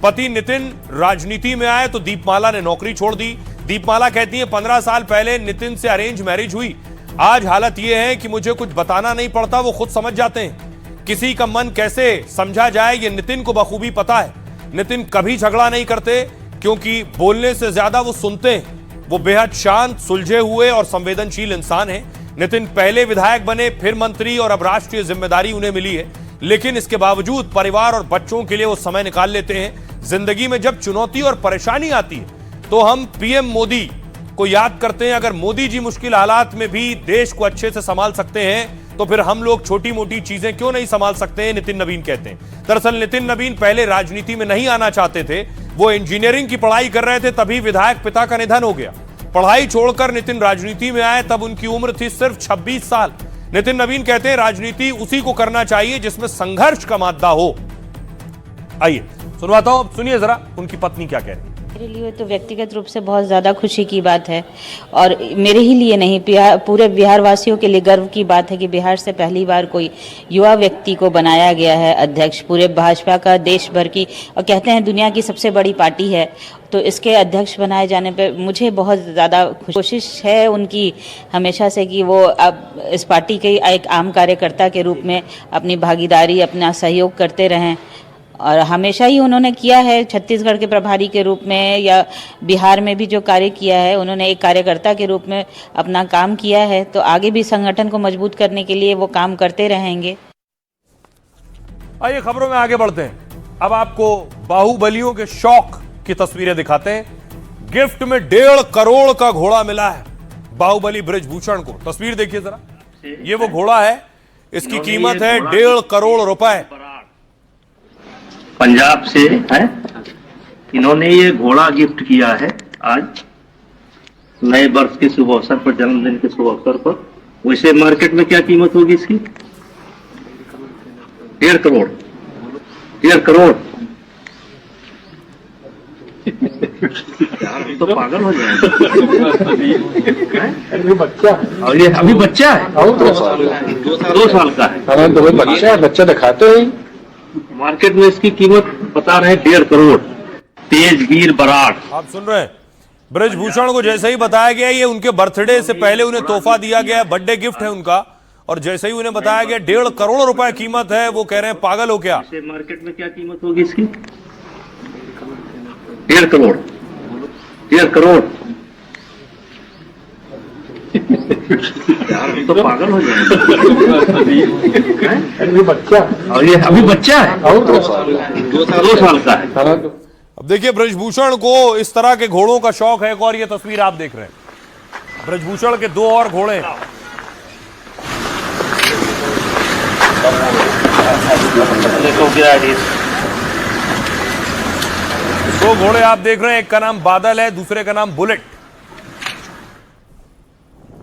पति नितिन राजनीति में आए तो दीपमाला ने नौकरी छोड़ दी। दीपमाला कहती है 15 साल पहले नितिन से अरेंज मैरिज हुई। आज हालत यह है कि मुझे कुछ बताना नहीं पड़ता, वो खुद समझ जाते हैं। किसी का मन कैसे समझा जाए ये नितिन को बखूबी पता है। नितिन कभी झगड़ा नहीं करते, क्योंकि बोलने से ज्यादा वो सुनते हैं। वो बेहद शांत, सुलझे हुए और संवेदनशील इंसान हैं। नितिन पहले विधायक बने, फिर मंत्री, और अब राष्ट्रीय जिम्मेदारी उन्हें मिली है। लेकिन इसके बावजूद परिवार और बच्चों के लिए वो समय निकाल लेते हैं। जिंदगी में जब चुनौती और परेशानी आती है तो हम पीएम मोदी को याद करते हैं। अगर मोदी जी मुश्किल हालात में भी देश को अच्छे से संभाल सकते हैं तो फिर हम लोग छोटी मोटी चीजें क्यों नहीं संभाल सकते हैं, नितिन नवीन कहते हैं। दरअसल नितिन नवीन पहले राजनीति में नहीं आना चाहते थे। वो इंजीनियरिंग की पढ़ाई कर रहे थे, तभी विधायक पिता का निधन हो गया। पढ़ाई छोड़कर नितिन राजनीति में आए, तब उनकी उम्र थी सिर्फ 26 साल। नितिन नवीन कहते हैं राजनीति उसी को करना चाहिए जिसमें संघर्ष का मादा हो। आइए सुनवाता हूं, सुनिए जरा उनकी पत्नी क्या कह रही है। मेरे लिए तो व्यक्तिगत रूप से बहुत ज़्यादा खुशी की बात है, और मेरे ही लिए नहीं, पूरे बिहार वासियों के लिए गर्व की बात है कि बिहार से पहली बार कोई युवा व्यक्ति को बनाया गया है अध्यक्ष। पूरे भाजपा का, देश भर की, और कहते हैं दुनिया की सबसे बड़ी पार्टी है, तो इसके अध्यक्ष बनाए जाने पे मुझे बहुत ज़्यादा कोशिश है उनकी हमेशा से कि वो अब इस पार्टी के एक आम कार्यकर्ता के रूप में अपनी भागीदारी, अपना सहयोग करते रहें। और हमेशा ही उन्होंने किया है छत्तीसगढ़ के प्रभारी के रूप में या बिहार में भी जो कार्य किया है, उन्होंने एक कार्यकर्ता के रूप में अपना काम किया है। तो आगे भी संगठन को मजबूत करने के लिए वो काम करते रहेंगे। आइए खबरों में आगे बढ़ते हैं। अब आपको बाहुबलियों के शौक की तस्वीरें दिखाते हैं। गिफ्ट में 1.5 करोड़ का घोड़ा मिला है बाहुबली बृजभूषण को। तस्वीर देखिए जरा, ये वो घोड़ा है, इसकी कीमत है 1.5 करोड़ रुपए। पंजाब से है, इन्होंने ये घोड़ा गिफ्ट किया है आज नए वर्ष के शुभ अवसर पर, जन्मदिन के शुभ अवसर पर। वैसे मार्केट में क्या कीमत होगी इसकी? 1.5 करोड़। 1.5 करोड़ तो पागल हो जाएगा। अभी बच्चा है, और ये अभी बच्चा है, 2 साल का है। तो बच्चा है, बच्चा दिखाते हैं। मार्केट में इसकी कीमत बता रहे हैं 1.5 करोड़। तेजवीर बराड़, आप सुन रहे हैं, बृजभूषण को जैसे ही बताया गया ये उनके बर्थडे से पहले उन्हें तोहफा दिया गया, बर्थडे गिफ्ट है उनका, और जैसे ही उन्हें बताया गया 1.5 करोड़ रुपए कीमत है, वो कह रहे हैं पागल हो क्या। मार्केट में क्या कीमत होगी इसकी? 1.5 करोड़। 1.5 करोड़ तो पागल हो जाएगा। अभी बच्चा, और ये अभी बच्चा है, 2 साल का है। अब देखिए बृजभूषण को इस तरह के घोड़ों का शौक है। और ये तस्वीर आप देख रहे हैं, बृजभूषण के 2 और घोड़े हैं। दो घोड़े आप देख रहे हैं, एक का नाम बादल है, दूसरे का नाम बुलेट।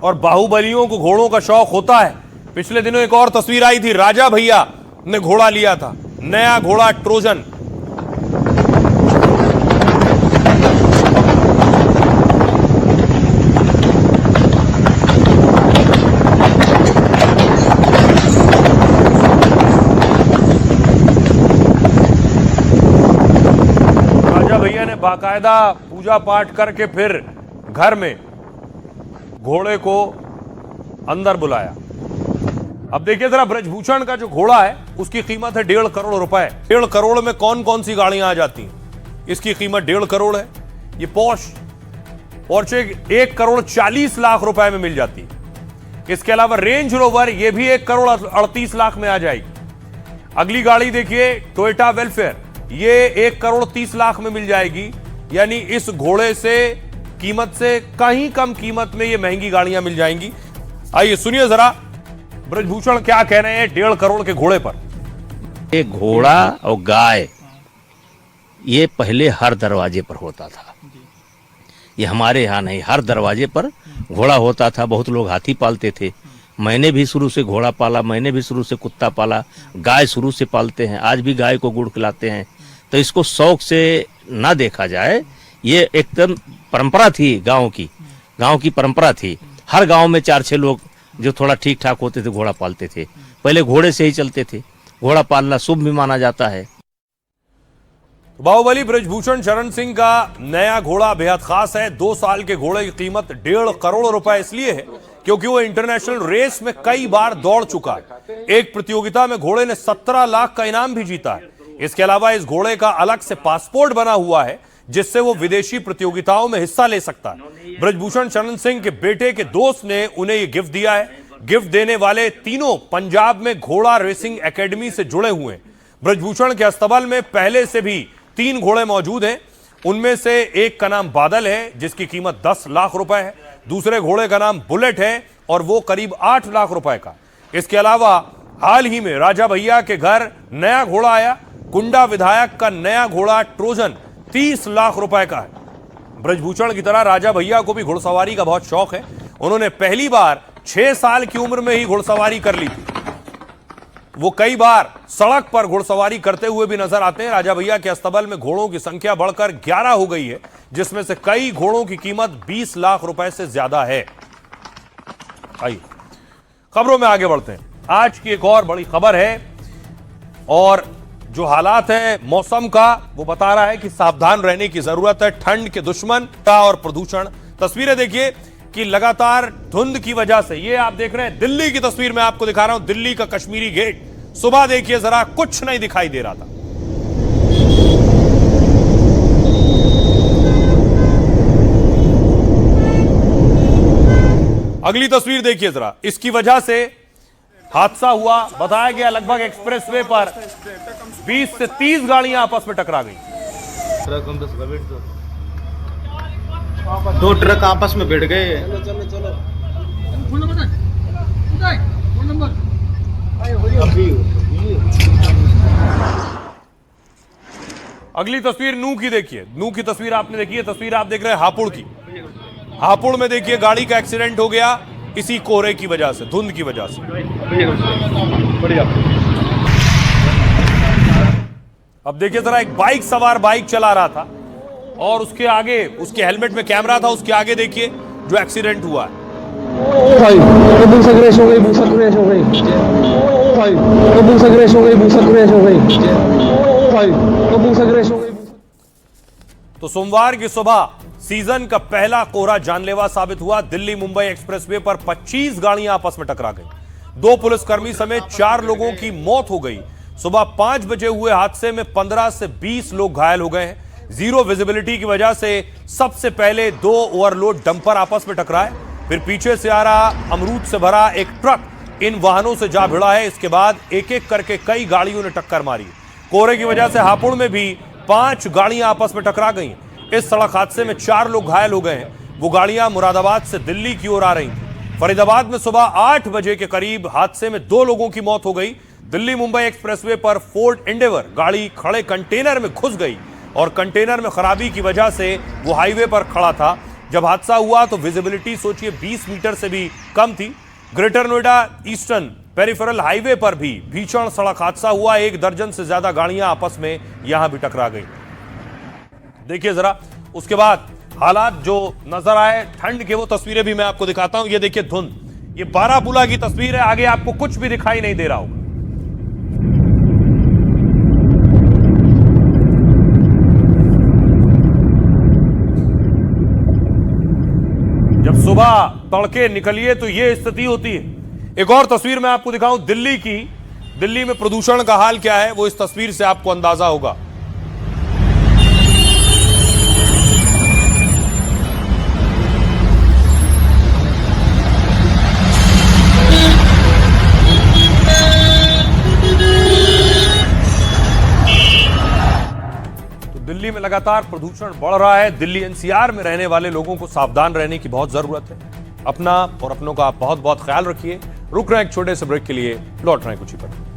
और बाहुबलियों को घोड़ों का शौक होता है। पिछले दिनों एक और तस्वीर आई थी, राजा भैया ने घोड़ा लिया था, नया घोड़ा ट्रोजन। राजा भैया ने बाकायदा पूजा पाठ करके फिर घर में घोड़े को अंदर बुलाया। अब देखिए जरा, बृजभूषण का जो घोड़ा है उसकी कीमत है 1.5 करोड़ रुपए। 1.5 करोड़ में कौन कौन सी गाड़ियां आ जाती हैं, इसकी कीमत 1.5 करोड़ है। ये पोर्शे 1 करोड़ 40 लाख रुपए में मिल जाती है। इसके अलावा रेंज रोवर, ये भी 1 करोड़ 38 लाख में आ जाएगी। अगली गाड़ी देखिए, टोयोटा वेलफेयर, ये 1 करोड़ 30 लाख में मिल जाएगी। यानी इस घोड़े से कीमत से कहीं कम कीमत में ये महंगी गाड़ियां मिल जाएंगी। आइए सुनिए जरा बृजभूषण क्या कह रहे हैं 1.5 करोड़ के घोड़े पर। ये घोड़ा और गाय ये पहले हर दरवाजे पर होता था, ये हमारे यहाँ नहीं, हर दरवाजे पर घोड़ा होता था। बहुत लोग हाथी पालते थे, मैंने भी शुरू से घोड़ा पाला, मैंने भी शुरू से कुत्ता पाला, गाय शुरू से पालते हैं, आज भी गाय को गुड़ खिलाते हैं। तो इसको शौक से ना देखा जाए, ये एकदम परंपरा थी, गांव की परंपरा थी। हर गांव में 4-6 लोग जो थोड़ा ठीक ठाक होते थे घोड़ा पालते थे। पहले घोड़े से ही चलते थे, घोड़ा पालना शुभ भी माना जाता है। बाहुबली बृजभूषण शरण सिंह का नया घोड़ा बेहद खास है। 2 साल के घोड़े की कीमत 1.5 करोड़ रुपए इसलिए है क्योंकि वो इंटरनेशनल रेस में कई बार दौड़ चुका है। एक प्रतियोगिता में घोड़े ने 17 लाख का इनाम भी जीता है। इसके अलावा इस घोड़े का अलग से पासपोर्ट बना हुआ है जिससे वो विदेशी प्रतियोगिताओं में हिस्सा ले सकता है। बृजभूषण शरण सिंह के बेटे के दोस्त ने उन्हें ये गिफ्ट दिया है। गिफ्ट देने वाले तीनों पंजाब में घोड़ा रेसिंग एकेडमी से जुड़े हुए हैं। बृजभूषण के अस्तबल में पहले से भी 3 घोड़े मौजूद हैं। उनमें से एक का नाम बादल है जिसकी कीमत 10 लाख रुपए है, दूसरे घोड़े का नाम बुलेट है और वो करीब 8 लाख रुपए का। इसके अलावा हाल ही में राजा भैया के घर नया घोड़ा आया, कुंडा विधायक का नया घोड़ा ट्रोजन 30 लाख रुपए का है। बृजभूषण की तरह राजा भैया को भी घुड़सवारी का बहुत शौक है। उन्होंने पहली बार 6 साल की उम्र में ही घुड़सवारी कर ली थी। वो कई बार सड़क पर घुड़सवारी करते हुए भी नजर आते हैं। राजा भैया के अस्तबल में घोड़ों की संख्या बढ़कर 11 हो गई है, जिसमें से कई घोड़ों की कीमत 20 लाख रुपए से ज्यादा है। आइए खबरों में आगे बढ़ते हैं। आज की एक और बड़ी खबर है और जो हालात है मौसम का वो बता रहा है कि सावधान रहने की जरूरत है। ठंड के दुश्मन का और प्रदूषण। तस्वीरें देखिए कि लगातार धुंध की वजह से, ये आप देख रहे हैं दिल्ली की तस्वीर मैं आपको दिखा रहा हूं, दिल्ली का कश्मीरी गेट। सुबह देखिए जरा, कुछ नहीं दिखाई दे रहा था। अगली तस्वीर देखिए जरा, इसकी वजह से हादसा हुआ। बताया गया लगभग एक्सप्रेसवे पर 20 से 30 गाड़ियां आपस में टकरा गई। दो ट्रक आपस में भिड़ गए। अगली तस्वीर नूह की देखिए। नूह की तस्वीर आपने देखी है। तस्वीर आप देख रहे हैं हापुड़ की। हापुड़ में देखिए गाड़ी का एक्सीडेंट हो गया इसी कोहरे की वजह से, धुंध की वजह से। अब देखिए जरा, एक बाइक सवार बाइक चला रहा था और उसके आगे, उसके हेलमेट में कैमरा था, उसके आगे देखिए जो एक्सीडेंट हुआ है। तो सोमवार की सुबह सीजन का पहला कोहरा जानलेवा साबित हुआ। दिल्ली मुंबई एक्सप्रेसवे पर 25 गाड़ियां आपस में टकरा गई। 2 पुलिसकर्मी समेत 4 लोगों की मौत हो गई। सुबह 5 बजे हुए हादसे में 15 से 20 लोग घायल हो गए हैं। जीरो विजिबिलिटी की वजह से सबसे पहले 2 ओवरलोड डंपर आपस में टकराए, फिर पीछे से आ रहा अमरूद से भरा एक ट्रक इन वाहनों से जा भिड़ा है। इसके बाद एक एक करके कई गाड़ियों ने टक्कर मारी। कोहरे की वजह से हापुड़ में भी 5 गाड़ियां आपस में टकरा गई। इस सड़क हादसे में 4 लोग घायल हो गए हैं। वो गाड़ियां मुरादाबाद से दिल्ली की ओर आ रही थी। फरीदाबाद में सुबह 8 बजे के करीब हादसे में 2 लोगों की मौत हो गई। दिल्ली मुंबई एक्सप्रेसवे पर फोर्ड एंडेवर गाड़ी खड़े कंटेनर में घुस गई और कंटेनर में खराबी की वजह से वो हाईवे पर खड़ा था। जब हादसा हुआ तो विजिबिलिटी सोचिए 20 मीटर से भी कम थी। Greater Noida eastern peripheral highway पर भी भीषण सड़क हादसा हुआ। 1 दर्जन से ज्यादा गाड़ियां आपस में यहां भी टकरा गई। देखिए जरा, उसके बाद हालात जो नजर आए ठंड के, वो तस्वीरें भी मैं आपको दिखाता हूं। ये देखिए धुंध, ये बारामूला की तस्वीर है। आगे आपको कुछ भी दिखाई नहीं दे रहा होगा। जब सुबह तड़के निकलिए तो ये स्थिति होती है। एक और तस्वीर मैं आपको दिखाऊं दिल्ली की। दिल्ली में प्रदूषण का हाल क्या है वो इस तस्वीर से आपको अंदाजा होगा। दिल्ली में लगातार प्रदूषण बढ़ रहा है। दिल्ली एनसीआर में रहने वाले लोगों को सावधान रहने की बहुत जरूरत है। अपना और अपनों का बहुत बहुत ख्याल रखिए। रुक रहे हैं एक छोटे से ब्रेक के लिए, लौट रहे हैं कुछ ही पर।